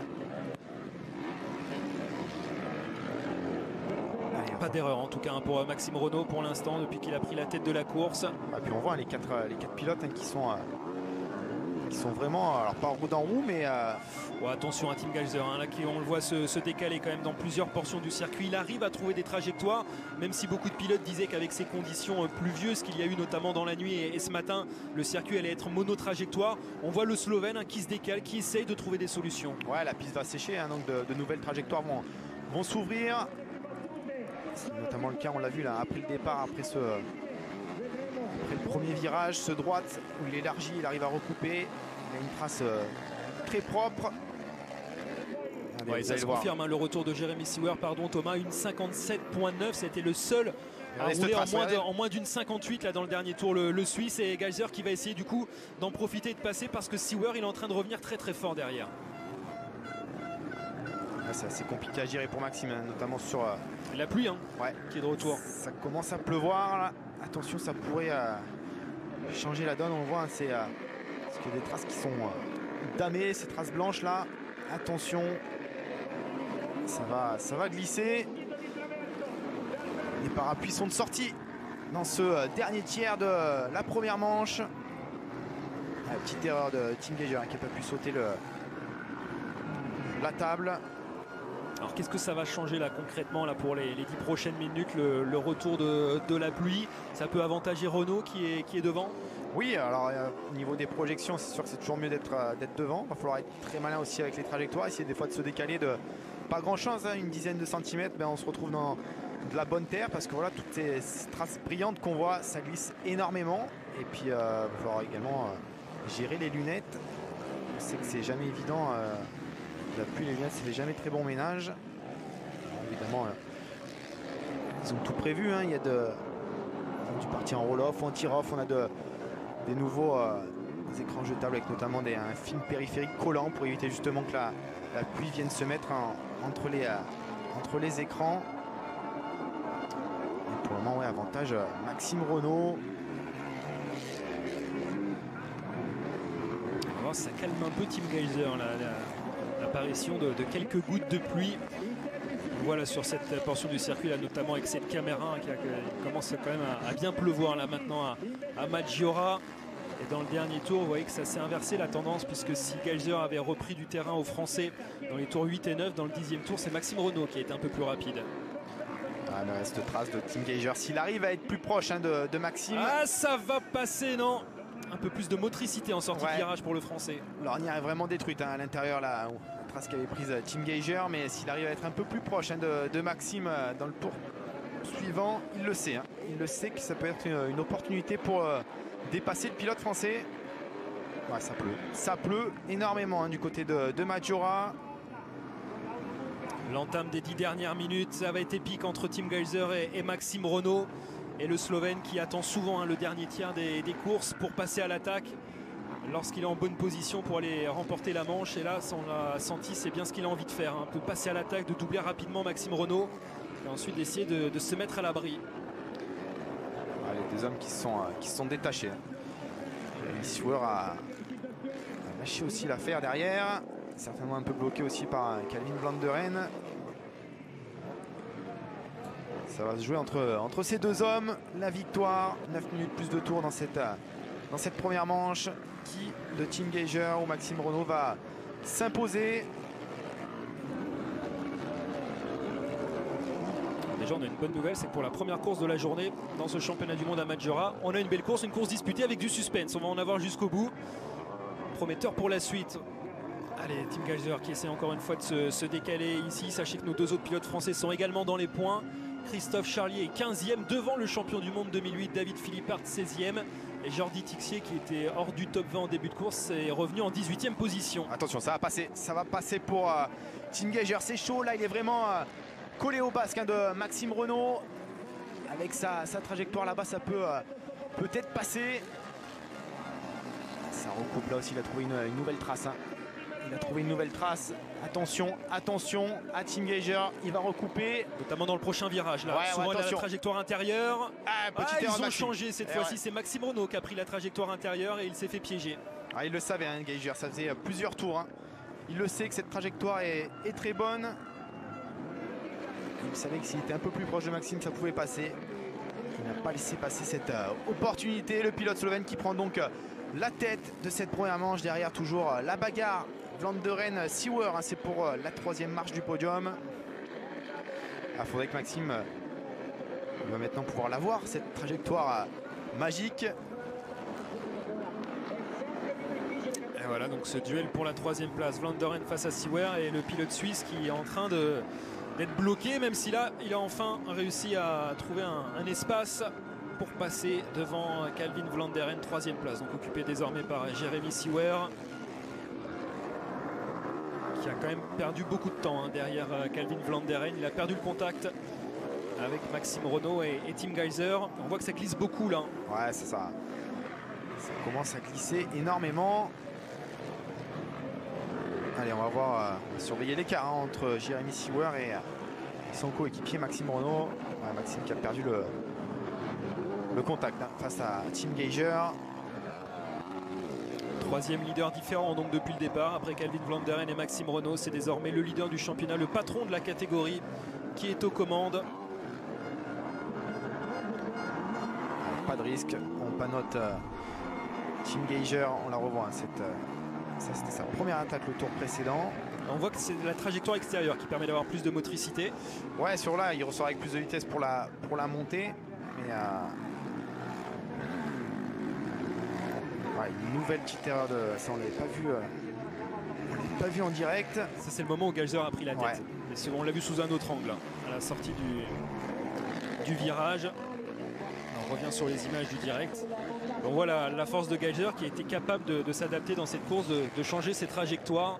Pas d'erreur en tout cas, hein, pour Maxime Renault pour l'instant, depuis qu'il a pris la tête de la course. Et puis on voit, hein, les quatre pilotes, hein, qui sont vraiment, alors pas en roue dans roue, mais ouais, attention à Tim Geiger, hein, là on le voit se décaler quand même dans plusieurs portions du circuit. Il arrive à trouver des trajectoires, même si beaucoup de pilotes disaient qu'avec ces conditions pluvieuses qu'il y a eu notamment dans la nuit et ce matin, le circuit allait être monotrajectoire. On voit le Slovène, hein, qui se décale, qui essaye de trouver des solutions. Ouais, la piste va sécher, hein, donc de nouvelles trajectoires vont s'ouvrir. C'est notamment le cas, on l'a vu là, après le départ, après le premier virage, ce droite où il élargit, il arrive à recouper. Il a une trace très propre. Allez, ouais, ça se confirme, hein, le retour de Jeremy Seewer, pardon Thomas, une 57.9, c'était le seul à rouler en moins d'une 58 là dans le dernier tour, le Suisse, et Geiger qui va essayer du coup d'en profiter et de passer, parce que Seewer il est en train de revenir très très fort derrière. C'est assez compliqué à gérer pour Maxime, hein, notamment sur la pluie, hein, ouais, qui est de retour. Ça commence à pleuvoir là. Attention, ça pourrait changer la donne. On voit, hein, c'est des traces qui sont damées, ces traces blanches là. Attention, ça va glisser. Les parapluies sont de sortie dans ce dernier tiers de la première manche. Petite erreur de Tim Geiger, hein, qui n'a pas pu sauter la table. Alors qu'est-ce que ça va changer là concrètement là, pour les 10 prochaines minutes, le retour de la pluie? Ça peut avantager Renault qui est devant? Oui, alors au niveau des projections, c'est sûr que c'est toujours mieux d'être devant. Il va falloir être très malin aussi avec les trajectoires, essayer des fois de se décaler de pas grand chose, hein, une dizaine de centimètres, on se retrouve dans de la bonne terre, parce que voilà, toutes ces traces brillantes qu'on voit, ça glisse énormément. Et puis il va falloir également gérer les lunettes. On sait que c'est jamais évident. La pluie, les lunettes, c'est jamais très bon ménage. Alors, évidemment, ils ont tout prévu, hein. Il y a du parti en roll-off, en tir-off. On a des nouveaux des écrans jetables avec notamment un film périphérique collant pour éviter justement que la pluie vienne se mettre entre les écrans. Et pour le moment, ouais, avantage Maxime Renault. On va voir si ça calme un peu Tim Geiger, l'apparition de quelques gouttes de pluie. Voilà, sur cette portion du circuit là, notamment avec cette caméra, qui commence quand même à bien pleuvoir là maintenant à Maggiora. Et dans le dernier tour, vous voyez que ça s'est inversé la tendance, puisque si Geiger avait repris du terrain aux Français dans les tours 8 et 9, dans le 10e tour, c'est Maxime Renault qui a été un peu plus rapide. Ah, il reste trace de Tim Geiger, s'il arrive à être plus proche, hein, de Maxime. Ah, ça va passer, non? un peu plus de motricité en sortie de virage pour le Français. L'ornière est vraiment détruite hein, à l'intérieur, la trace qu'avait prise Tim Geiger, mais s'il arrive à être un peu plus proche hein, de Maxime dans le tour suivant, il le sait. Hein. Il le sait que ça peut être une opportunité pour dépasser le pilote français. Ouais, ça pleut énormément hein, du côté de Maggiora. L'entame des 10 dernières minutes, ça va être épique entre Tim Geiger et Maxime Renault. Et le Slovène qui attend souvent hein, le dernier tiers des courses pour passer à l'attaque lorsqu'il est en bonne position pour aller remporter la manche. Et là, on l'a senti, c'est bien ce qu'il a envie de faire. Hein, de passer à l'attaque, de doubler rapidement Maxime Renault et ensuite d'essayer de se mettre à l'abri. Les deux hommes qui se sont détachés. Sewer a lâché aussi l'affaire derrière. Certainement un peu bloqué aussi par Calvin Vlanderen. Ça va se jouer entre ces deux hommes. La victoire, 9 minutes plus de tours dans cette première manche. Qui de Tim Geiger ou Maxime Renault va s'imposer? Déjà on a une bonne nouvelle, c'est que pour la première course de la journée dans ce championnat du monde à Maggiora, on a une belle course, une course disputée avec du suspense. On va en avoir jusqu'au bout. Prometteur pour la suite. Allez, Tim Geiger qui essaie encore une fois de se décaler ici. Sachez que nos deux autres pilotes français sont également dans les points. Christophe Charlier est 15e devant le champion du monde 2008, David Philippard 16e. Et Jordi Tixier qui était hors du top 20 en début de course est revenu en 18e position. Attention, ça va passer pour Tim Geiger. C'est chaud, là il est vraiment collé au basque hein, de Maxime Renault. Avec sa trajectoire là-bas, ça peut peut-être passer. Ça recoupe là aussi, il a trouvé une nouvelle trace. Hein. Il a trouvé une nouvelle trace. Attention à Tim Geiger. Il va recouper. Notamment dans le prochain virage. Là. Ouais, souvent la trajectoire intérieure. Ils ont changé cette fois-ci. C'est Maxime Renault qui a pris la trajectoire intérieure et il s'est fait piéger. Il le savait, hein, Geiger. Ça faisait plusieurs tours. Hein. Il le sait que cette trajectoire est très bonne. Il savait que s'il était un peu plus proche de Maxime, ça pouvait passer. Il n'a pas laissé passer cette opportunité. Le pilote slovène qui prend donc la tête de cette première manche. Derrière toujours la bagarre. Vlanderen, Sewer, hein, c'est pour la 3e marche du podium. Il faudrait que Maxime va maintenant pouvoir l'avoir, cette trajectoire magique. Et voilà donc ce duel pour la 3e place. Vlanderen face à Sewer et le pilote suisse qui est en train d'être bloqué, même si là il a enfin réussi à trouver un espace pour passer devant Calvin Vlanderen, 3e place, donc occupé désormais par Jérémy Sewer, qui a quand même perdu beaucoup de temps hein, derrière Calvin Vlanderen. Il a perdu le contact avec Maxime Renault et Tim Geiger. On voit que ça glisse beaucoup là. Ouais, c'est ça. Ça commence à glisser énormément. Allez, on va voir, surveiller l'écart hein, entre Jérémy Sewer et son coéquipier Maxime Renault. Ouais, Maxime qui a perdu le contact hein, face à Tim Geiger. 3e leader différent donc depuis le départ. Après Calvin Vlanderen et Maxime Renault, c'est désormais le leader du championnat, le patron de la catégorie qui est aux commandes. Pas de risque, on panote Tim Geiger, on la revoit. Hein, ça c'était sa première attaque le tour précédent. On voit que c'est la trajectoire extérieure qui permet d'avoir plus de motricité. Ouais, sur là, il ressort avec plus de vitesse pour la montée. Mais ouais, une nouvelle petite erreur de ça, on l'avait pas vu. On l'avait pas vu en direct. Ça c'est le moment où Geiger a pris la tête. Ouais. On l'a vu sous un autre angle à la sortie du virage. On revient sur les images du direct. On voit la force de Geiger qui a été capable de s'adapter dans cette course, de changer ses trajectoires.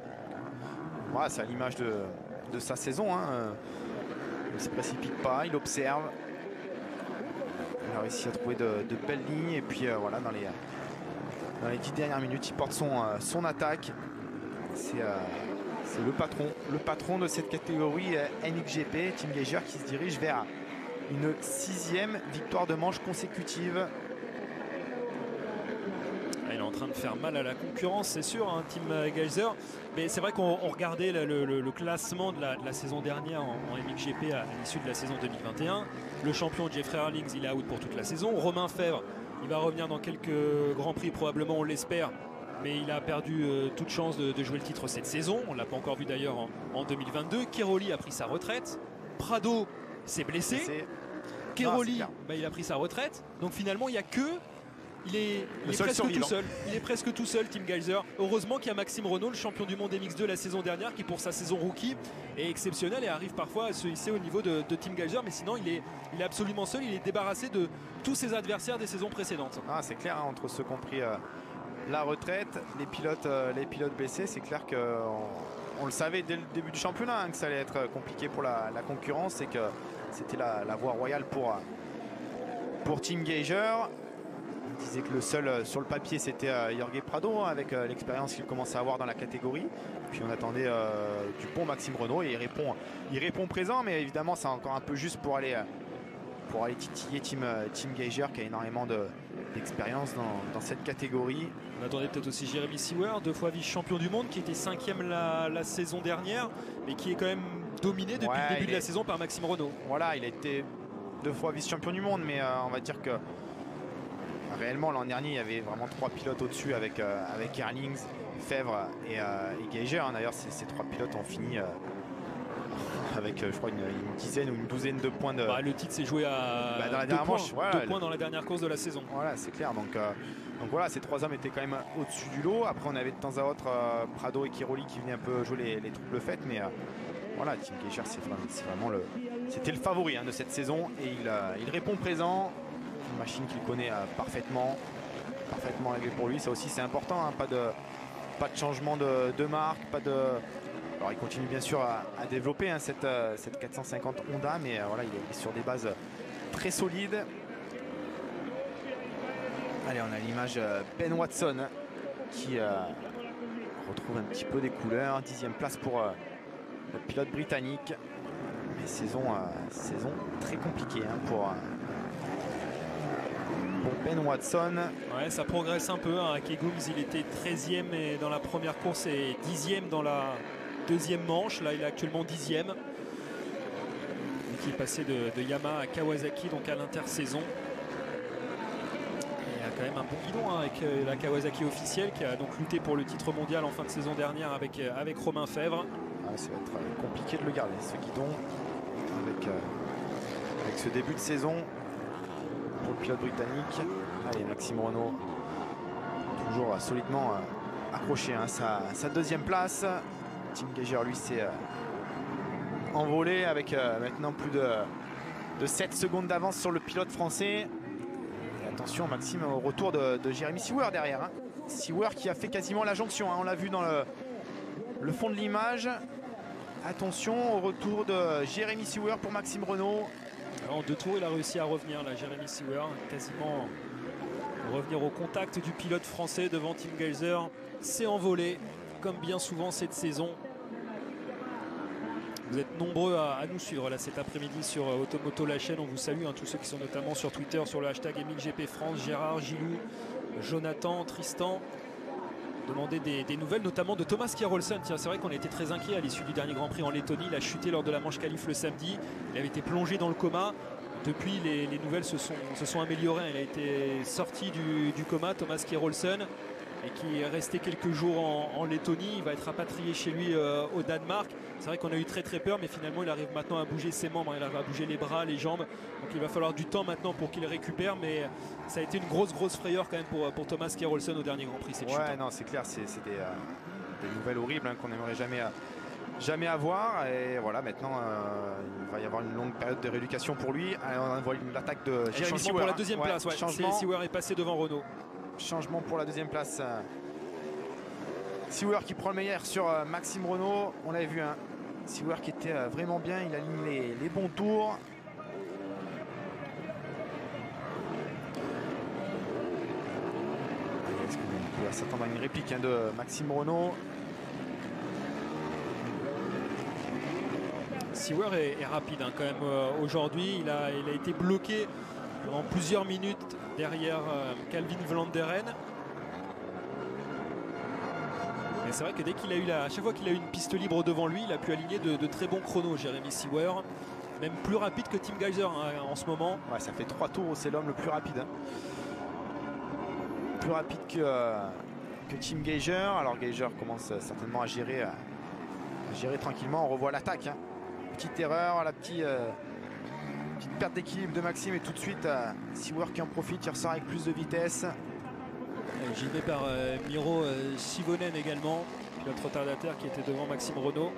Ouais, c'est à l'image de sa saison. Hein. Il ne se précipite pas, il observe. Il a réussi à trouver de belles lignes. Et puis voilà, dans les 10 dernières minutes, il porte son attaque. C'est le patron de cette catégorie NXGP, Tim Geiger, qui se dirige vers une 6e victoire de manche consécutive. Il est en train de faire mal à la concurrence, c'est sûr, hein, Tim Geiger. Mais c'est vrai qu'on regardait le classement de la saison dernière en MXGP à l'issue de la saison 2021. Le champion Jeffrey Herlings, il est out pour toute la saison. Romain Fèvre, il va revenir dans quelques grands prix, probablement, on l'espère. Mais il a perdu toute chance de jouer le titre cette saison. On ne l'a pas encore vu d'ailleurs en 2022. Keroli a pris sa retraite. Prado s'est blessé. Keroli, il a pris sa retraite. Donc finalement, il n'y a que il est presque tout seul. Il est presque tout seul, Tim Gajser. Heureusement qu'il y a Maxime Renault, le champion du monde MX2 la saison dernière, qui pour sa saison rookie est exceptionnel et arrive parfois à se hisser au niveau de Tim Gajser. Mais sinon, il est absolument seul. Il est débarrassé de tous ses adversaires des saisons précédentes. Ah, c'est clair, hein, entre ceux qui ont pris la retraite, les pilotes blessés, c'est clair qu'on le savait dès le début du championnat, hein, que ça allait être compliqué pour la concurrence et que c'était la voie royale pour Tim Gajser. On disait que le seul sur le papier c'était Jorge Prado, hein, avec l'expérience qu'il commençait à avoir dans la catégorie. Puis on attendait du bon Maxime Renault et il répond présent, mais évidemment c'est encore un peu juste pour aller titiller Tim Gajser qui a énormément d'expérience dans cette catégorie. On attendait peut-être aussi Jeremy Seewer, 2 fois vice-champion du monde, qui était 5e la saison dernière, mais qui est quand même dominé depuis le début de la saison par Maxime Renault. Voilà, il a été 2 fois vice-champion du monde, mais on va dire que réellement l'an dernier il y avait vraiment 3 pilotes au-dessus avec Erlings, Fèvre et Gajser. D'ailleurs ces 3 pilotes ont fini avec je crois une dizaine ou une douzaine de points de... le titre s'est joué à dans la dernière manche, voilà, 2 points dans la dernière course de la saison. Voilà, c'est clair. Donc voilà, ces 3 hommes étaient quand même au-dessus du lot. Après on avait de temps à autre Prado et Kiroli qui venaient un peu jouer les troubles faites, mais voilà, Tim Gajser c'était le favori, hein, de cette saison et il répond présent. Une machine qu'il connaît parfaitement réglée pour lui. Ça aussi c'est important, hein, pas de changement de marque, pas de... Alors il continue bien sûr à développer, hein, cette 450 Honda, mais voilà, il est sur des bases très solides. Allez, on a l'image Ben Watson qui retrouve un petit peu des couleurs. 10e place pour le pilote britannique. Mais saison très compliquée, hein, pour Ben Watson. Ouais, ça progresse un peu, hein. Kegums, il était 13e et dans la première course et 10e dans la deuxième manche. Là il est actuellement 10e, qui est passé de Yamaha à Kawasaki, donc à l'intersaison. Il y a quand même un bon guidon, hein, avec la Kawasaki officielle qui a donc lutté pour le titre mondial en fin de saison dernière avec Romain Fèvre. Ça va être compliqué de le garder, ce guidon, avec ce début de saison pour le pilote britannique. Allez, Maxime Renault toujours solidement accroché, hein, sa 2e place. Tim Gajser lui s'est envolé avec maintenant plus de 7 secondes d'avance sur le pilote français. Et attention Maxime au retour de Jeremy Seewer derrière, hein. Seewer qui a fait quasiment la jonction, hein, on l'a vu dans le fond de l'image. Attention au retour de Jeremy Seewer pour Maxime Renault. En 2 tours il a réussi à revenir là, Jeremy Seewer, quasiment revenir au contact du pilote français devant Tim Gajser. S'est envolé comme bien souvent cette saison. Vous êtes nombreux à nous suivre là cet après-midi sur Automoto la chaîne. On vous salue, hein, tous ceux qui sont notamment sur Twitter sur le hashtag EmilGP France. Gérard, Gilou, Jonathan, Tristan. Demander des nouvelles, notamment de Thomas Kjærulsen. Tiens, c'est vrai qu'on était très inquiet à l'issue du dernier Grand Prix en Lettonie. Il a chuté lors de la manche qualif le samedi. Il avait été plongé dans le coma. Depuis, les nouvelles se sont améliorées. Il a été sorti du coma, Thomas Kjærulsen, et qui est resté quelques jours en Lettonie. Il va être rapatrié chez lui au Danemark. C'est vrai qu'on a eu très peur, mais finalement il arrive maintenant à bouger ses membres, il arrive à bouger les bras, les jambes. Donc il va falloir du temps maintenant pour qu'il récupère, mais ça a été une grosse frayeur quand même pour Thomas Kjærulsen au dernier Grand Prix. Ouais, non, c'est clair, c'est des nouvelles horribles, hein, qu'on n'aimerait jamais avoir. Et voilà, maintenant il va y avoir une longue période de rééducation pour lui. On voit l'attaque de Jeremy Seewer pour la 2e place. Ouais. Seewer est passé devant Renault. Changement pour la 2e place. Seewer qui prend le meilleur sur Maxime Renault. On l'avait vu, hein. Seewer qui était vraiment bien. Il aligne les bons tours. Est-ce qu'on peut s'attendre à une réplique, hein, de Maxime Renault? Seewer est rapide, hein, quand même aujourd'hui. Il a été bloqué pendant plusieurs minutes derrière Calvin Vlanderen. Mais c'est vrai que dès qu'il a eu à chaque fois qu'il a eu une piste libre devant lui, il a pu aligner de très bons chronos, Jeremy Seewer. Même plus rapide que Tim Gajser, hein, en ce moment. Ouais, ça fait 3 tours, c'est l'homme le plus rapide, hein. Plus rapide que Tim Gajser. Alors Gajser commence certainement à gérer tranquillement. On revoit l'attaque, hein. Petite erreur, la petite perte d'équilibre de Maxime, et tout de suite Seewer qui en profite, il ressort avec plus de vitesse. Gidé par Miro Sivonen également, pilote retardataire qui était devant Maxime Renaud.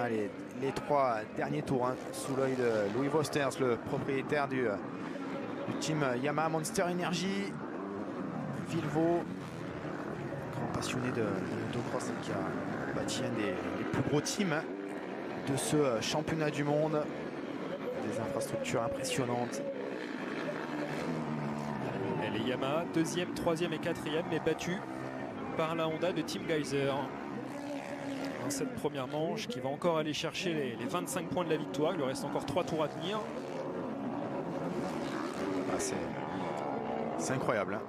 Allez, les 3 derniers tours hein, sous l'œil de Louis Vosters, le propriétaire du team Yamaha Monster Energy. Vilvaux, grand passionné de motocross qui a bâti un des plus gros teams hein, de ce championnat du monde. Des infrastructures impressionnantes. Et les Yamaha, 2e, 3e et 4e, mais battus par la Honda de Tim Gajser. Dans cette première manche qui va encore aller chercher les 25 points de la victoire. Il lui reste encore 3 tours à tenir. Ah, c'est incroyable. Hein.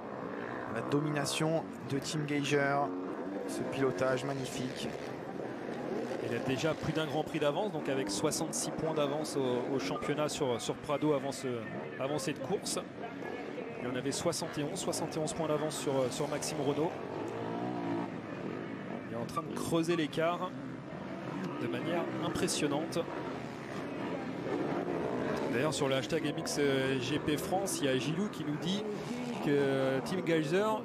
La domination de Tim Gajser, ce pilotage magnifique. Il a déjà plus d'un Grand Prix d'avance, donc avec 66 points d'avance au championnat sur Prado avant cette course. Il en avait 71 points d'avance sur Maxime Renaud. Il est en train de creuser l'écart de manière impressionnante. D'ailleurs sur le hashtag MXGP France, il y a Gilou qui nous dit que Tim Gajser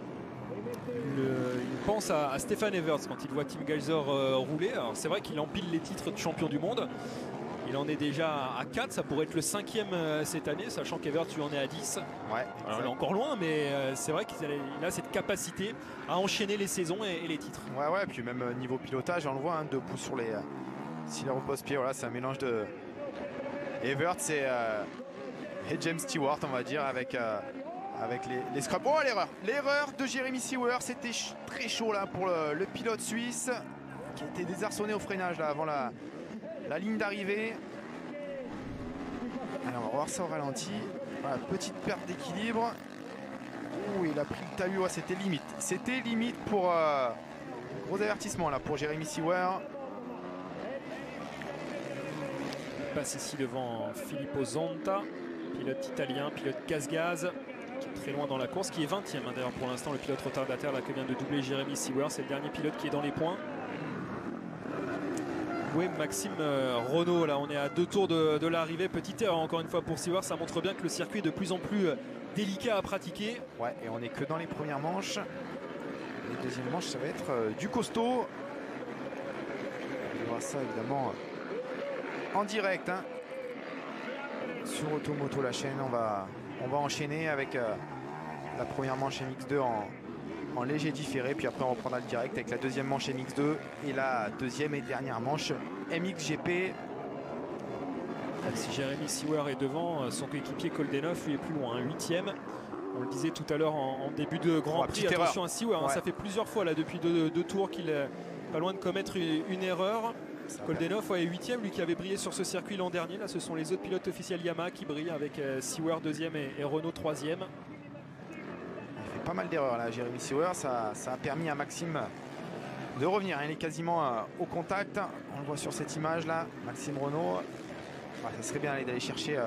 il pense à Stefan Everts quand il voit Tim Gajser rouler. Alors c'est vrai qu'il empile les titres de champion du monde. Il en est déjà à 4, ça pourrait être le 5e cette année, sachant qu'Everts lui en est à 10. Ouais, alors, il est encore loin, mais c'est vrai qu'il a cette capacité à enchaîner les saisons et les titres. Ouais, puis même niveau pilotage, on le voit, hein, debout sur les repose-pieds, voilà, c'est un mélange de Everts et James Stewart, on va dire, avec les scraps. Oh, l'erreur de Jeremy Seewer, c'était très chaud là pour le pilote suisse qui était désarçonné au freinage là avant la ligne d'arrivée. Alors on va voir ça au ralenti. Voilà, petite perte d'équilibre. Ouh, il a pris le talus, ouais, c'était limite. C'était limite pour gros avertissement là pour Jeremy Seewer. Il passe ici devant Filippo Zonta, pilote italien, pilote gaz-gaz, qui est très loin dans la course, qui est 20e hein, d'ailleurs pour l'instant, le pilote retardataire là, que vient de doubler Jeremy Seewer. C'est le dernier pilote qui est dans les points. Oui, Maxime Renaud, là on est à 2 tours de l'arrivée. Petite erreur encore une fois pour Seewer, ça montre bien que le circuit est de plus en plus délicat à pratiquer. Ouais, et on n'est que dans les premières manches. Les deuxièmes manches, ça va être du costaud. On voit ça évidemment en direct hein. Sur Automoto la chaîne. On va enchaîner avec la première manche MX2 en léger différé, puis après on reprendra le direct avec la deuxième manche MX2 et la deuxième et dernière manche MXGP. Si Jeremy Seewer est devant, son coéquipier Koldenov lui est plus loin, 8e. On le disait tout à l'heure en début de Grand Prix, attention à Seewer, hein, ça fait plusieurs fois là depuis deux tours qu'il est pas loin de commettre une erreur. Koldenov est 8e, lui qui avait brillé sur ce circuit l'an dernier. Là ce sont les autres pilotes officiels Yamaha qui brillent avec Seewer 2e et Renault 3e. Il fait pas mal d'erreurs là, Jeremy Seewer. Ça a permis à Maxime de revenir. Il est quasiment au contact. On le voit sur cette image là, Maxime Renault. Ça serait bien d'aller chercher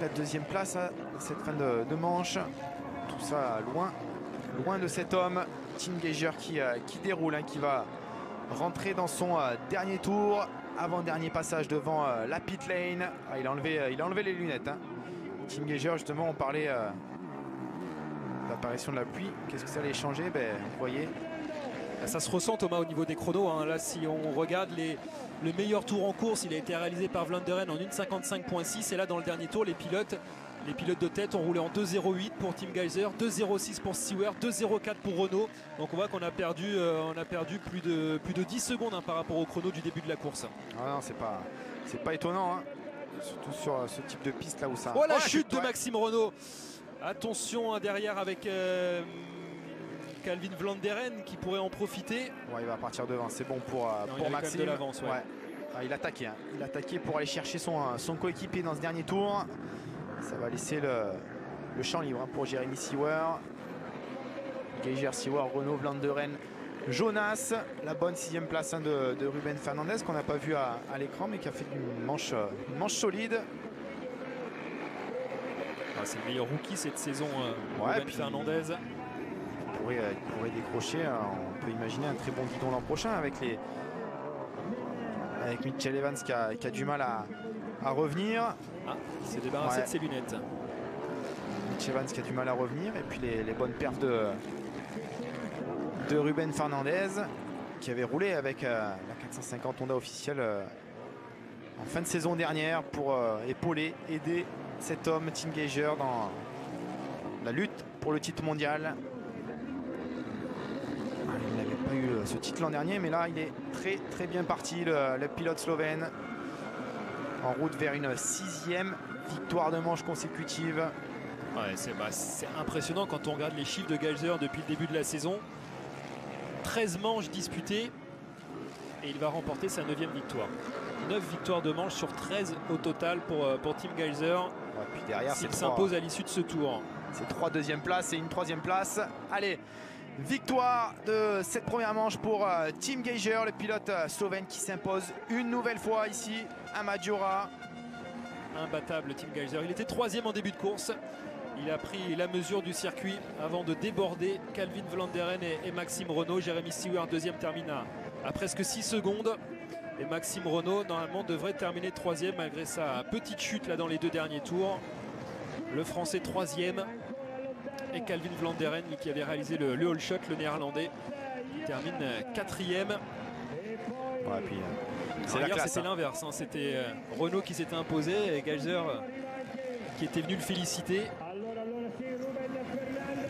la deuxième place à cette fin de manche. Tout ça loin de cet homme. Tim Gajser qui déroule, hein, qui va rentrer dans son dernier tour. Avant-dernier passage devant la pit lane. Il a enlevé les lunettes. Hein. Tim Gajser, justement, on parlait de l'apparition de la pluie. Qu'est-ce que ça allait changer? Vous voyez. Ça se ressent, Thomas, au niveau des chronos. Hein. Là, si on regarde le meilleur tour en course, il a été réalisé par Vlanderen en 1,55.6. Et là, dans le dernier tour, les pilotes de tête ont roulé en 2,08 pour Tim Gajser, 2,06 pour Seewer, 2,04 pour Renault. Donc on voit qu'on a perdu plus de 10 secondes hein, par rapport au chrono du début de la course. Ah non, c'est pas étonnant. Hein. Surtout sur ce type de piste là où ça. Oh la chute de Maxime Renaud. Attention hein, derrière avec Calvin Vlanderen qui pourrait en profiter. Ouais, il va partir devant, c'est bon pour Maxime. De l'avance, ouais. Il attaquait, hein. Il attaquait pour aller chercher son coéquipier dans ce dernier tour. Ça va laisser le champ libre hein, pour Jeremy Seewer. Gajser, Seewer, Renault, Vlanderen, Jonas. La bonne 6e place hein, de Ruben Fernandez qu'on n'a pas vu à l'écran mais qui a fait une manche solide. C'est le meilleur rookie cette saison, Ruben Fernandez. Il pourrait décrocher, on peut imaginer un très bon guidon l'an prochain avec avec Mitchell Evans qui a du mal à revenir. Ah, il s'est débarrassé de ses lunettes. Mitchell Evans qui a du mal à revenir. Et puis les bonnes perfs de Ruben Fernandez qui avait roulé avec la 450 Honda officielle en fin de saison dernière pour épauler, aider cet homme, Tim Geiger, dans la lutte pour le titre mondial. Il n'avait pas eu ce titre l'an dernier, mais là il est très bien parti, le pilote slovène, en route vers une 6e victoire de manche consécutive. Ouais, c'est impressionnant quand on regarde les chiffres de Geiger depuis le début de la saison. 13 manches disputées et il va remporter sa 9e victoire. 9 victoires de manche sur 13 au total pour Tim Geiger. Ouais, puis derrière, s'il s'impose à l'issue de ce tour. C'est 3 deuxièmes places et une 3e place. Allez, victoire de cette première manche pour Tim Geiger, le pilote slovène qui s'impose une nouvelle fois ici à Maggiora. Imbattable Tim Geiger. Il était 3e en début de course. Il a pris la mesure du circuit avant de déborder Calvin Vlanderen et Maxime Renaux. Jérémy Stewart, 2e, termine à presque 6 secondes. Et Maxime Renaux, normalement, devrait terminer 3e malgré sa petite chute là dans les 2 derniers tours. Le Français 3e. Et Calvin Vlanderen, qui avait réalisé le all shot, le Néerlandais, termine 4e. Ouais, puis c'était l'inverse. Hein. C'était Renaux qui s'était imposé et Geiger qui était venu le féliciter.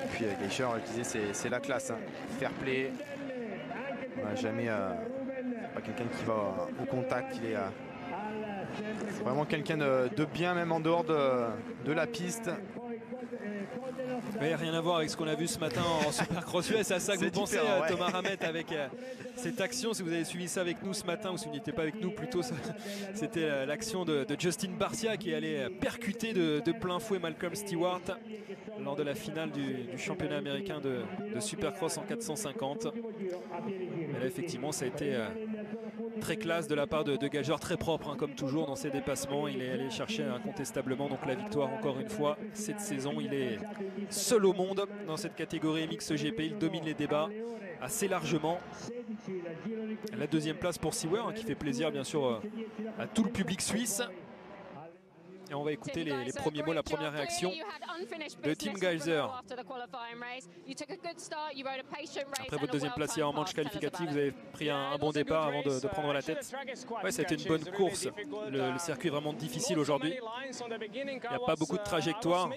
Et puis Geiger, je disais, c'est la classe. Hein. Fair play. Jamais pas quelqu'un qui va au contact. Il est vraiment quelqu'un de bien, même en dehors de la piste. Mais rien à voir avec ce qu'on a vu ce matin en Supercross US. C'est à ça que vous pensez, ouais. Thomas Ramette, avec cette action. Si vous avez suivi ça avec nous ce matin, ou si vous n'étiez pas avec nous plutôt, c'était l'action de Justin Barcia qui allait percuter de plein fouet Malcolm Stewart lors de la finale du championnat américain de Supercross en 450. Mais là, effectivement, ça a été très classe de la part de Geiger, très propre, hein, comme toujours dans ses dépassements. Il est allé chercher incontestablement donc la victoire encore une fois cette saison. Il est seul au monde dans cette catégorie MXGP. Il domine les débats assez largement. La 2e place pour Sewer, hein, qui fait plaisir bien sûr à tout le public suisse. Et on va écouter les premiers mots, la première réaction de Tim Geiger. Après votre 2e place hier en manche qualificative, vous avez pris un bon départ avant de prendre la tête. Ouais, ça a été une bonne course. Le circuit est vraiment difficile aujourd'hui. Il n'y a pas beaucoup de trajectoires.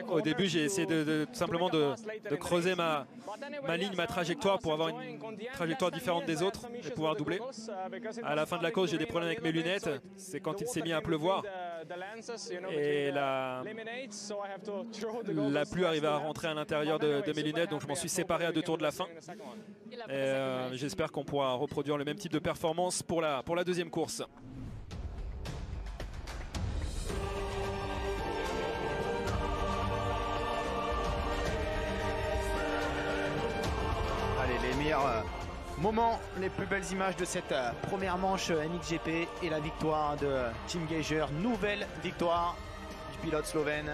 Au début, j'ai essayé simplement de creuser ma ligne, ma trajectoire pour avoir une trajectoire différente des autres et pouvoir doubler. À la fin de la course, j'ai des problèmes avec mes lunettes. C'est quand il s'est mis à pleuvoir. Et la pluie arrivait à rentrer à l'intérieur de mes lunettes, donc je m'en suis séparé à 2 tours de la fin. J'espère qu'on pourra reproduire le même type de performance pour la 2e course. Allez, les meilleurs moments, les plus belles images de cette première manche MXGP et la victoire de Tim Geiger. Nouvelle victoire du pilote slovène.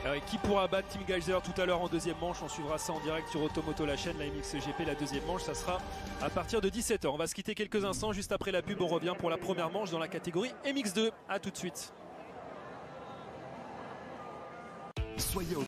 Alors, qui pourra battre Tim Geiger tout à l'heure en 2e manche? On suivra ça en direct sur Automoto, la chaîne, la MXGP. La 2e manche, ça sera à partir de 17 h. On va se quitter quelques instants. Juste après la pub, on revient pour la première manche dans la catégorie MX2. A tout de suite. Soyez